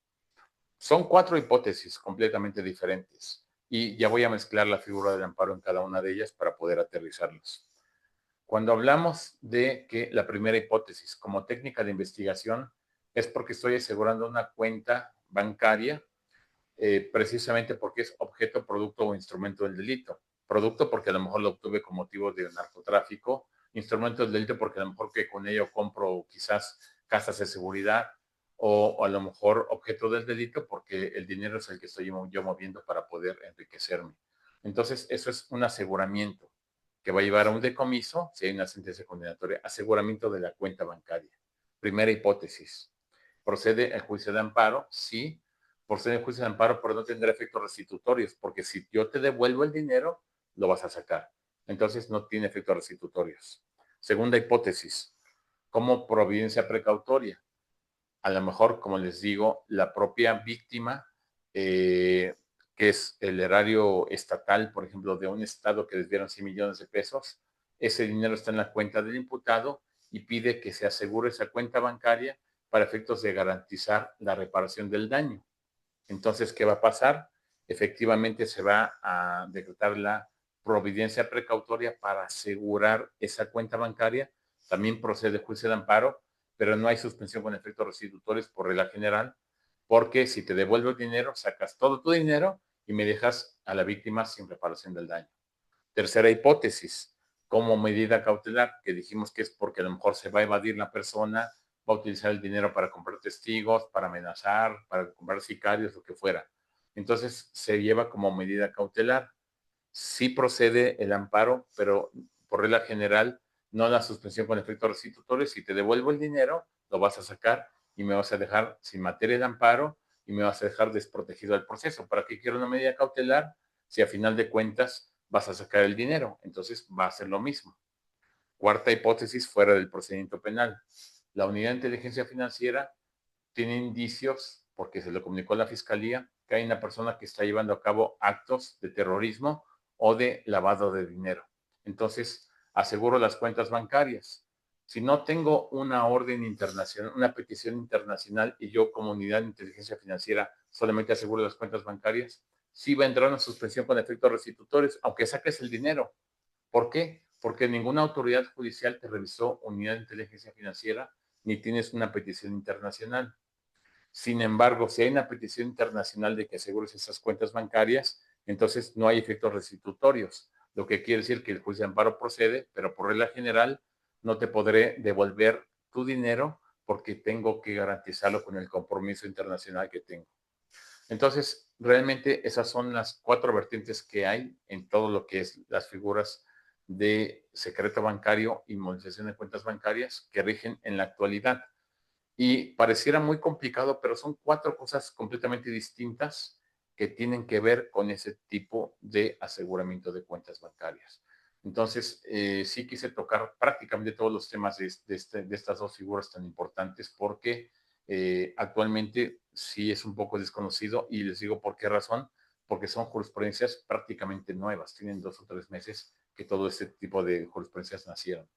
Son 4 hipótesis completamente diferentes y ya voy a mezclar la figura del amparo en cada una de ellas para poder aterrizarlas. Cuando hablamos de que la primera hipótesis como técnica de investigación es porque estoy asegurando una cuenta bancaria precisamente porque es objeto, producto o instrumento del delito. Producto porque a lo mejor lo obtuve con motivo de narcotráfico, instrumento del delito porque a lo mejor que con ello compro quizás casas de seguridad o a lo mejor objeto del delito porque el dinero es el que estoy yo moviendo para poder enriquecerme. Entonces, eso es un aseguramiento que va a llevar a un decomiso si hay una sentencia condenatoria. Aseguramiento de la cuenta bancaria. Primera hipótesis. Procede el juicio de amparo, sí, procede el juicio de amparo, pero no tendrá efectos restitutorios, porque si yo te devuelvo el dinero, lo vas a sacar. Entonces no tiene efectos restitutorios. Segunda hipótesis, como providencia precautoria. A lo mejor, como les digo, la propia víctima, que es el erario estatal, por ejemplo, de un estado que desviaron 100 millones de pesos, ese dinero está en la cuenta del imputado y pide que se asegure esa cuenta bancaria para efectos de garantizar la reparación del daño. Entonces, ¿qué va a pasar? efectivamente se va a decretar la providencia precautoria para asegurar esa cuenta bancaria. También procede juicio de amparo, pero no hay suspensión con efectos restitutorios por regla general, porque si te devuelvo el dinero, sacas todo tu dinero y me dejas a la víctima sin reparación del daño. Tercera hipótesis, como medida cautelar, que dijimos que es porque a lo mejor se va a evadir la persona, va a utilizar el dinero para comprar testigos, para amenazar, para comprar sicarios, lo que fuera. Entonces se lleva como medida cautelar. Sí procede el amparo, pero por regla general, no la suspensión con efectos restitutorios. Si te devuelvo el dinero, lo vas a sacar y me vas a dejar sin materia de amparo y me vas a dejar desprotegido del proceso. ¿Para qué quiero una medida cautelar? Si a final de cuentas vas a sacar el dinero, entonces va a ser lo mismo. Cuarta hipótesis, fuera del procedimiento penal. La unidad de inteligencia financiera tiene indicios, porque se lo comunicó a la fiscalía, que hay una persona que está llevando a cabo actos de terrorismo o de lavado de dinero. Entonces, aseguro las cuentas bancarias. Si no tengo una orden internacional, una petición internacional y yo como unidad de inteligencia financiera solamente aseguro las cuentas bancarias, sí va a entrar una suspensión con efectos restitutorios, aunque saques el dinero. ¿Por qué? Porque ninguna autoridad judicial te revisó unidad de inteligencia financiera ni tienes una petición internacional. Sin embargo, si hay una petición internacional de que asegures esas cuentas bancarias, entonces no hay efectos restitutorios, lo que quiere decir que el juicio de amparo procede, pero por regla general no te podré devolver tu dinero porque tengo que garantizarlo con el compromiso internacional que tengo. Entonces, realmente esas son las cuatro vertientes que hay en todo lo que es las figuras de secreto bancario y modificación de cuentas bancarias que rigen en la actualidad. Y pareciera muy complicado, pero son cuatro cosas completamente distintas que tienen que ver con ese tipo de aseguramiento de cuentas bancarias. Entonces, sí quise tocar prácticamente todos los temas de estas dos figuras tan importantes porque actualmente sí es un poco desconocido y les digo por qué razón, porque son jurisprudencias prácticamente nuevas, tienen 2 o 3 meses que todo este tipo de jurisprudencias nacieron.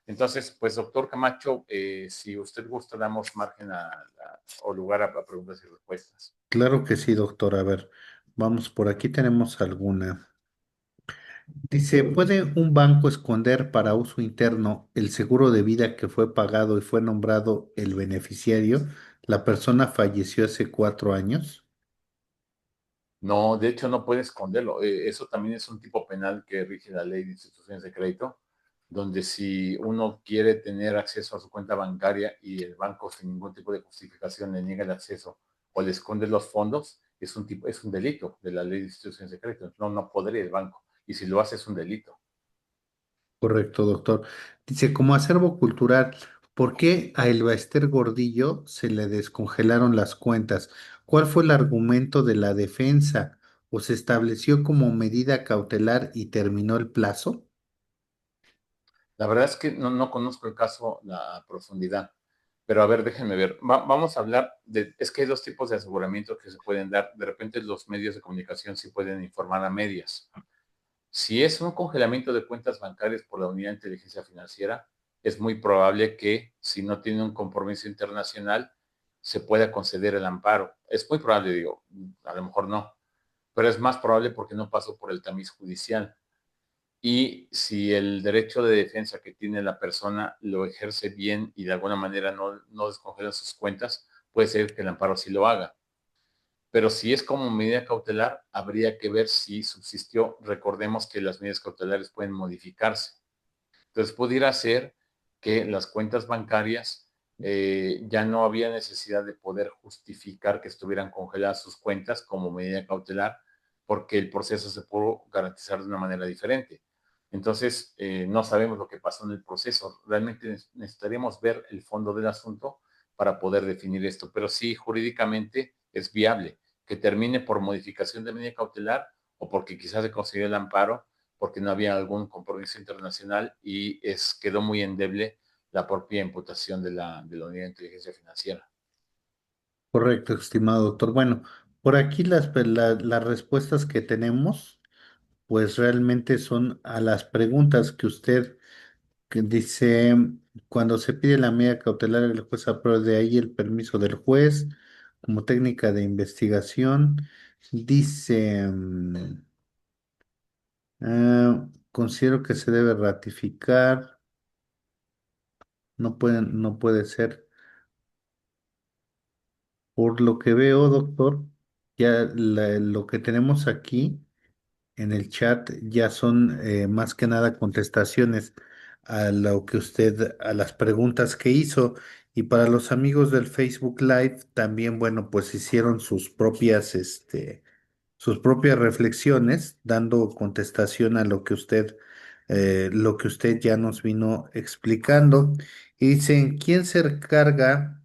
Entonces, pues, doctor Camacho, si usted gusta, damos margen o lugar a preguntas y respuestas. Claro que sí, doctor. A ver, vamos, por aquí tenemos alguna. Dice, ¿puede un banco esconder para uso interno el seguro de vida que fue pagado y fue nombrado el beneficiario? La persona falleció hace 4 años. No, de hecho, no puede esconderlo. Eso también es un tipo penal que rige la ley de instituciones de crédito, donde si uno quiere tener acceso a su cuenta bancaria y el banco sin ningún tipo de justificación le niega el acceso o le esconde los fondos, es un delito de la ley de instituciones de crédito. No, no podría el banco. Y si lo hace es un delito. Correcto, doctor. Dice, como acervo cultural, ¿por qué a Elbaester Gordillo se le descongelaron las cuentas? ¿Cuál fue el argumento de la defensa? ¿O se estableció como medida cautelar y terminó el plazo? La verdad es que no conozco el caso a profundidad, pero a ver, déjenme ver. Vamos a hablar es que hay dos tipos de aseguramiento que se pueden dar. De repente los medios de comunicación sí pueden informar a medias. Si es un congelamiento de cuentas bancarias por la Unidad de Inteligencia Financiera, es muy probable que si no tiene un compromiso internacional, se pueda conceder el amparo. Es muy probable, digo, a lo mejor no, pero es más probable porque no pasó por el tamiz judicial y si el derecho de defensa que tiene la persona lo ejerce bien y de alguna manera no descongela sus cuentas, puede ser que el amparo sí lo haga. Pero si es como medida cautelar, habría que ver si subsistió. Recordemos que las medidas cautelares pueden modificarse. Entonces, pudiera ser que las cuentas bancarias ya no había necesidad de poder justificar que estuvieran congeladas sus cuentas como medida cautelar, porque el proceso se pudo garantizar de una manera diferente. Entonces, no sabemos lo que pasó en el proceso. Realmente necesitaríamos ver el fondo del asunto para poder definir esto. Pero sí, jurídicamente es viable que termine por modificación de medida cautelar o porque quizás se consiguió el amparo porque no había algún compromiso internacional y quedó muy endeble la propia imputación de la unidad de inteligencia financiera. Correcto, estimado doctor. Bueno, por aquí las respuestas que tenemos, pues realmente son a las preguntas que usted que dice, cuando se pide la medida cautelar, el juez aprueba de ahí el permiso del juez como técnica de investigación. Dice, considero que se debe ratificar, no puede ser. Por lo que veo, doctor, ya lo que tenemos aquí en el chat ya son más que nada contestaciones a lo que usted, a las preguntas que hizo. Y para los amigos del Facebook Live, también, bueno, pues hicieron sus propias reflexiones, dando contestación a lo que usted ya nos vino explicando. Y dicen, quién se encarga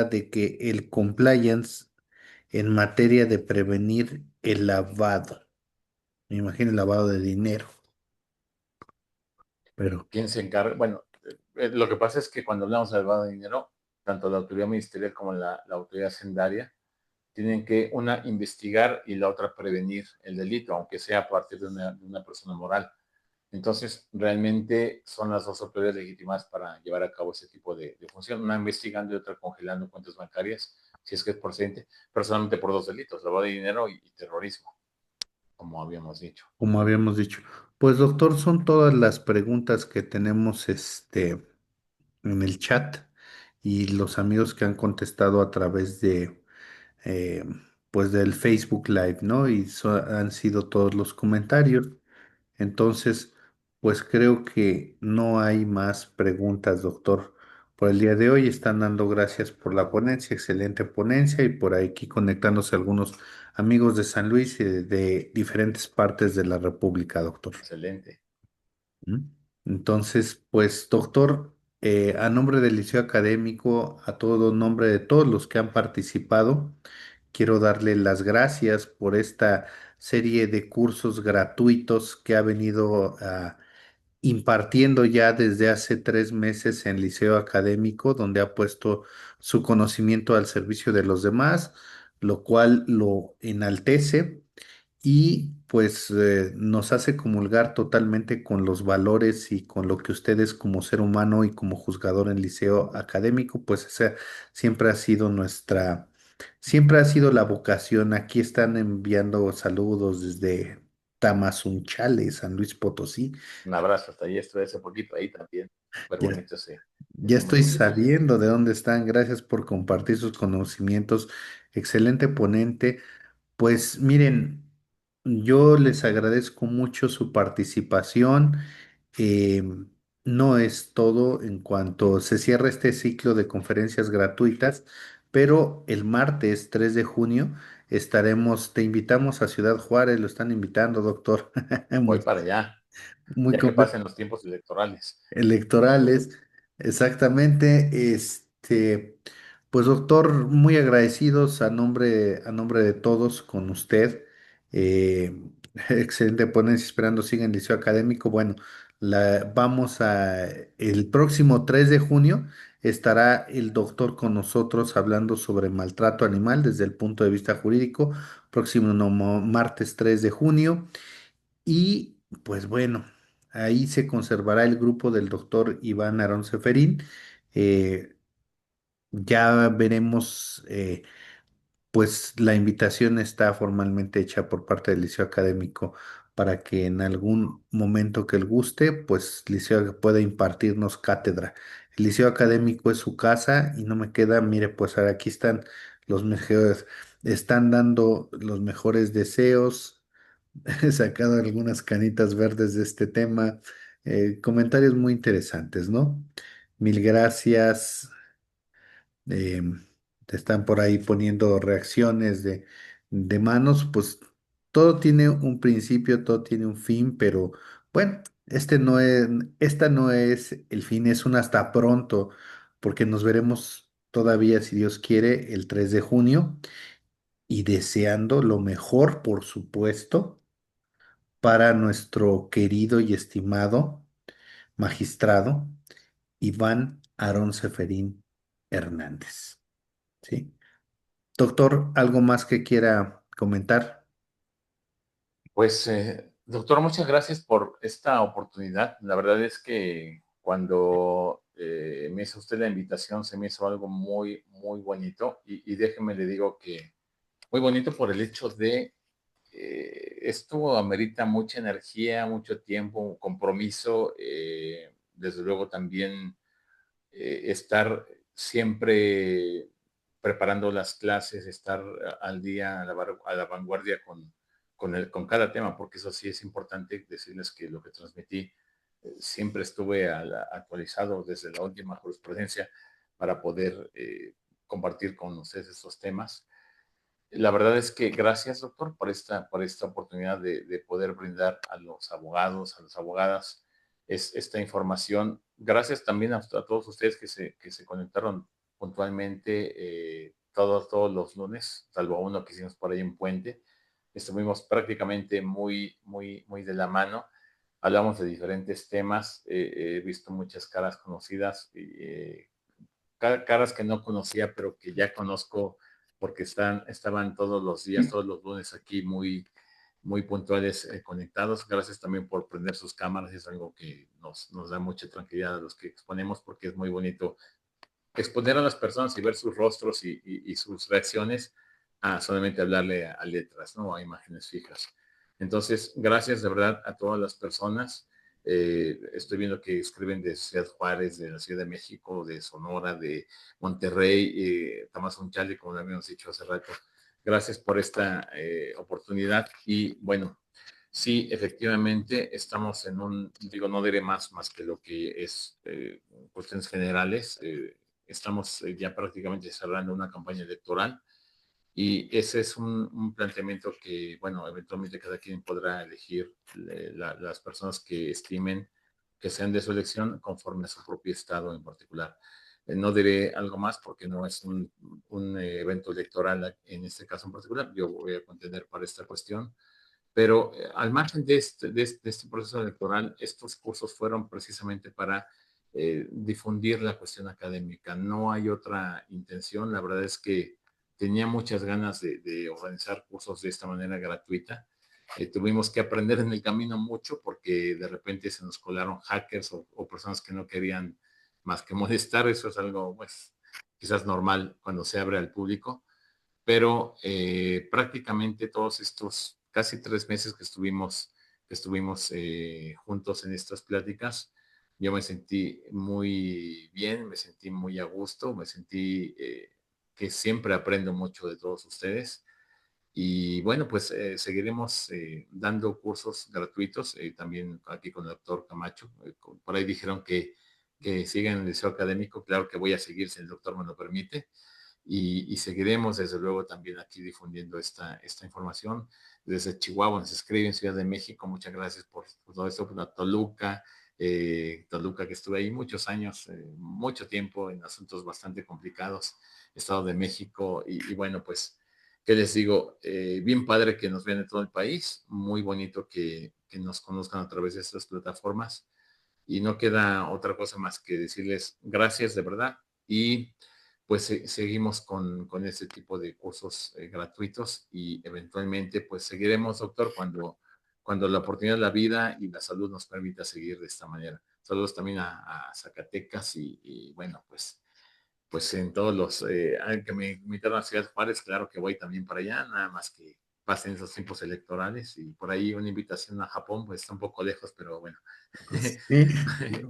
de que el compliance en materia de prevenir el lavado? Me imagino el lavado de dinero, pero ¿Quién se encarga? Bueno, lo que pasa es que cuando hablamos de lavado de dinero, tanto la autoridad ministerial como la autoridad hacendaria tienen que una investigar y la otra prevenir el delito, aunque sea a partir de una persona moral. Entonces, realmente son las dos autoridades legítimas para llevar a cabo ese tipo de función, una investigando y otra congelando cuentas bancarias, si es que es procedente, personalmente por dos delitos, lavado de dinero y terrorismo, como habíamos dicho. como habíamos dicho, pues doctor, son todas las preguntas que tenemos en el chat y los amigos que han contestado a través eh, pues del Facebook Live, ¿no? Y han sido todos los comentarios. Entonces, pues creo que no hay más preguntas, doctor. Por el día de hoy están dando gracias por la ponencia, excelente ponencia y por aquí conectándose algunos amigos de San Luis y de diferentes partes de la República, doctor. Excelente. ¿Mm? Entonces, pues, doctor, a nombre del Liceo Académico, a todo nombre de todos los que han participado, quiero darle las gracias por esta serie de cursos gratuitos que ha venido impartiendo ya desde hace 3 meses en Liceo Académico, donde ha puesto su conocimiento al servicio de los demás, lo cual lo enaltece y pues nos hace comulgar totalmente con los valores y con lo que ustedes como ser humano y como juzgador en liceo académico, pues esa siempre ha sido siempre ha sido la vocación. Aquí están enviando saludos desde Tamazunchale, San Luis Potosí. Un abrazo, hasta ahí estuve hace poquito ahí también. Súper Ya, bonito ese, ya ese estoy municipio. sabiendo de dónde están. Gracias por compartir sus conocimientos. Excelente ponente. Pues miren, yo les agradezco mucho su participación. Eh, no es todo en cuanto se cierra este ciclo de conferencias gratuitas, pero el martes 3 de junio te invitamos a Ciudad Juárez, lo están invitando, doctor. Voy Muy, para allá, muy ya que pasen los tiempos electorales. electorales, exactamente. Pues doctor, muy agradecidos a nombre de todos con usted. Eh, excelente ponencia, esperando siga en Liceo Académico. Bueno, el próximo 3 de junio estará el doctor con nosotros hablando sobre maltrato animal desde el punto de vista jurídico. Próximo martes 3 de junio. Y pues bueno, ahí se conservará el grupo del doctor Iván Aarón Seferín. Eh, ya veremos, pues la invitación está formalmente hecha por parte del Liceo Académico para que en algún momento que él guste, pues Liceo pueda impartirnos cátedra. El Liceo Académico es su casa y no me queda, mire, pues ahora aquí están los mejores, están dando los mejores deseos. He sacado algunas canitas verdes de este tema. Comentarios muy interesantes, ¿no? Mil gracias. eh, Te están por ahí poniendo reacciones de manos. Pues todo tiene un principio, todo tiene un fin, pero bueno, esta no es el fin, es un hasta pronto, porque nos veremos todavía, si Dios quiere, el 3 de junio y deseando lo mejor, por supuesto para nuestro querido y estimado magistrado Iván Aarón Seferín Hernández. ¿Sí? Doctor, ¿algo más que quiera comentar? Pues, doctor, muchas gracias por esta oportunidad. La verdad es que cuando me hizo usted la invitación, se me hizo algo muy, muy bonito. Y déjeme le digo que muy bonito por el hecho de esto amerita mucha energía, mucho tiempo, compromiso, desde luego también estar siempre preparando las clases, estar al día, a la vanguardia con cada tema, porque eso sí es importante decirles que lo que transmití siempre estuve actualizado desde la última jurisprudencia para poder compartir con ustedes estos temas. La verdad es que gracias, doctor, por esta oportunidad de poder brindar a los abogados, a las abogadas, esta información. Gracias también a todos ustedes que se conectaron puntualmente todos los lunes, salvo uno que hicimos por ahí en Puente. Estuvimos prácticamente muy de la mano. Hablamos de diferentes temas. He visto muchas caras conocidas, caras que no conocía, pero que ya conozco porque estaban todos los días, todos los lunes aquí muy puntuales, conectados. Gracias también por prender sus cámaras, es algo que nos da mucha tranquilidad a los que exponemos porque es muy bonito exponer a las personas y ver sus rostros y sus reacciones a solamente hablarle a letras, ¿no? A imágenes fijas. Entonces, gracias de verdad a todas las personas. Estoy viendo que escriben de Ciudad Juárez, de la Ciudad de México, de Sonora, de Monterrey, Tamazunchale, como lo habíamos dicho hace rato. Gracias por esta oportunidad y bueno, sí, efectivamente, estamos en digo, no diré más que lo que es cuestiones generales. Estamos ya prácticamente cerrando una campaña electoral y ese es un planteamiento que, bueno, eventualmente cada quien podrá elegir las personas que estimen que sean de su elección conforme a su propio estado en particular. No diré algo más porque no es un evento electoral en este caso en particular. Yo voy a contender para esta cuestión, pero al margen de este proceso electoral, estos cursos fueron precisamente para difundir la cuestión académica. No hay otra intención. La verdad es que tenía muchas ganas de organizar cursos de esta manera gratuita. Tuvimos que aprender en el camino mucho porque de repente se nos colaron hackers o personas que no querían más que molestar. Eso es algo, pues, quizás normal cuando se abre al público, pero prácticamente todos estos casi 3 meses que estuvimos juntos en estas pláticas, yo me sentí muy bien, me sentí muy a gusto, me sentí que siempre aprendo mucho de todos ustedes. Y bueno, pues seguiremos dando cursos gratuitos, también aquí con el doctor Camacho. Por ahí dijeron que sigan el liceo académico, claro que voy a seguir si el doctor me lo permite y seguiremos desde luego también aquí difundiendo esta información. Desde Chihuahua nos escriben, Ciudad de México, muchas gracias por todo esto, por Toluca, Toluca que estuve ahí muchos años, mucho tiempo en asuntos bastante complicados, Estado de México y bueno, pues, ¿qué les digo? Bien padre que nos vean en todo el país, muy bonito que nos conozcan a través de estas plataformas y no queda otra cosa más que decirles gracias de verdad y pues seguimos con este tipo de cursos gratuitos y eventualmente pues seguiremos, doctor, cuando la oportunidad, la vida y la salud nos permita seguir de esta manera. Saludos también a Zacatecas y bueno, pues en todos los, que me invitaron a Ciudad Juárez, claro que voy también para allá, nada más que pasen esos tiempos electorales y por ahí una invitación a Japón, pues está un poco lejos, pero bueno. Sí,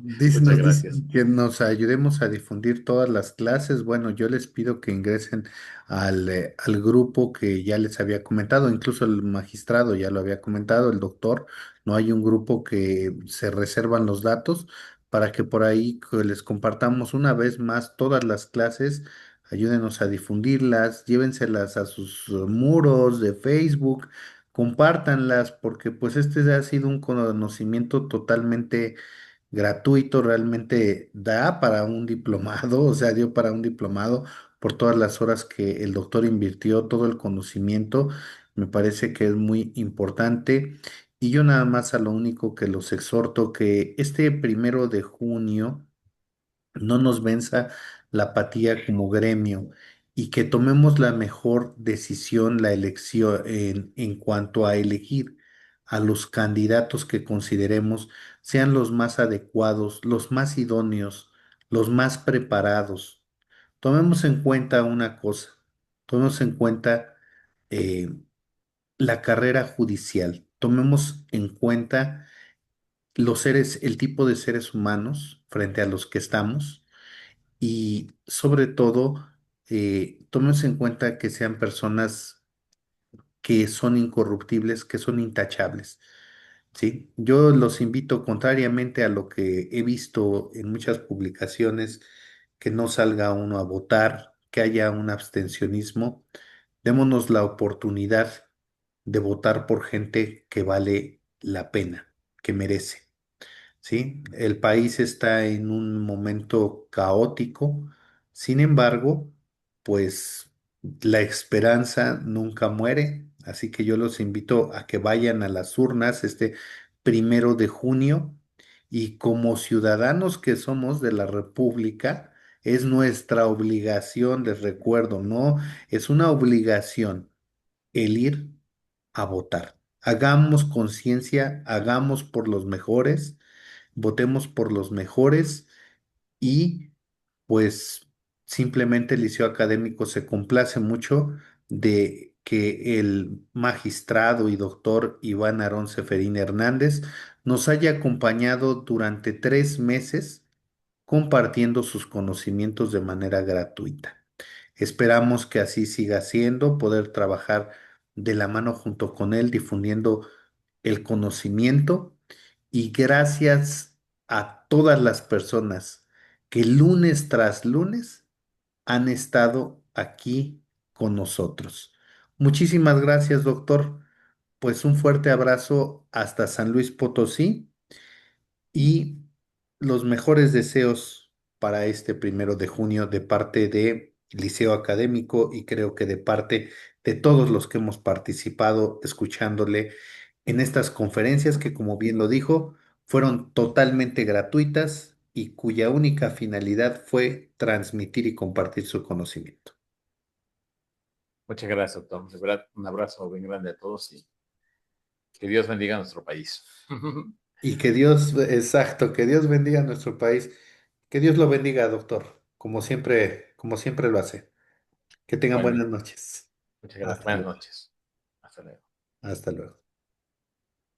Muchas nos gracias. dicen que nos ayudemos a difundir todas las clases. Bueno, yo les pido que ingresen al grupo que ya les había comentado, incluso el magistrado ya lo había comentado, el doctor. No hay un grupo que se reservan los datos para que por ahí que les compartamos una vez más todas las clases. Ayúdenos a difundirlas, llévenselas a sus muros de Facebook, compártanlas, porque pues este ha sido un conocimiento totalmente gratuito, realmente da para un diplomado, o sea, dio para un diplomado por todas las horas que el doctor invirtió, todo el conocimiento, me parece que es muy importante. Y yo nada más a lo único que los exhorto que este 1 de junio no nos venza la apatía como gremio y que tomemos la mejor decisión, la elección en cuanto a elegir a los candidatos que consideremos sean los más adecuados, los más idóneos, los más preparados. Tomemos en cuenta una cosa, tomemos en cuenta eh, la carrera judicial. Tomemos en cuenta el tipo de seres humanos frente a los que estamos y sobre todo, tomemos en cuenta que sean personas que son incorruptibles, que son intachables. ¿Sí? Yo los invito, contrariamente a lo que he visto en muchas publicaciones, que no salga uno a votar, que haya un abstencionismo. Démonos la oportunidad de votar por gente que vale la pena, que merece. ¿Sí? El país está en un momento caótico, sin embargo, pues la esperanza nunca muere, así que yo los invito a que vayan a las urnas este 1 de junio y como ciudadanos que somos de la República, es nuestra obligación, les recuerdo, no, es una obligación el ir a votar. Hagamos conciencia, hagamos por los mejores, votemos por los mejores y pues simplemente el Liceo Académico se complace mucho de que el magistrado y doctor Iván Aarón Seferín Hernández nos haya acompañado durante 3 meses compartiendo sus conocimientos de manera gratuita. Esperamos que así siga siendo, poder trabajar de la mano junto con él, difundiendo el conocimiento y gracias a todas las personas que lunes tras lunes han estado aquí con nosotros. Muchísimas gracias, doctor. Pues un fuerte abrazo hasta San Luis Potosí y los mejores deseos para este 1 de junio de parte de Liceo Académico y creo que de parte de todos los que hemos participado escuchándole en estas conferencias que, como bien lo dijo, fueron totalmente gratuitas y cuya única finalidad fue transmitir y compartir su conocimiento. Muchas gracias, doctor. De verdad, un abrazo bien grande a todos y que Dios bendiga a nuestro país. Y que Dios, exacto, que Dios bendiga a nuestro país. Que Dios lo bendiga, doctor, como siempre lo hace. Que tengan buenas Igualmente. noches. Muchas gracias. Hasta Buenas luego. noches. Hasta luego. Hasta luego.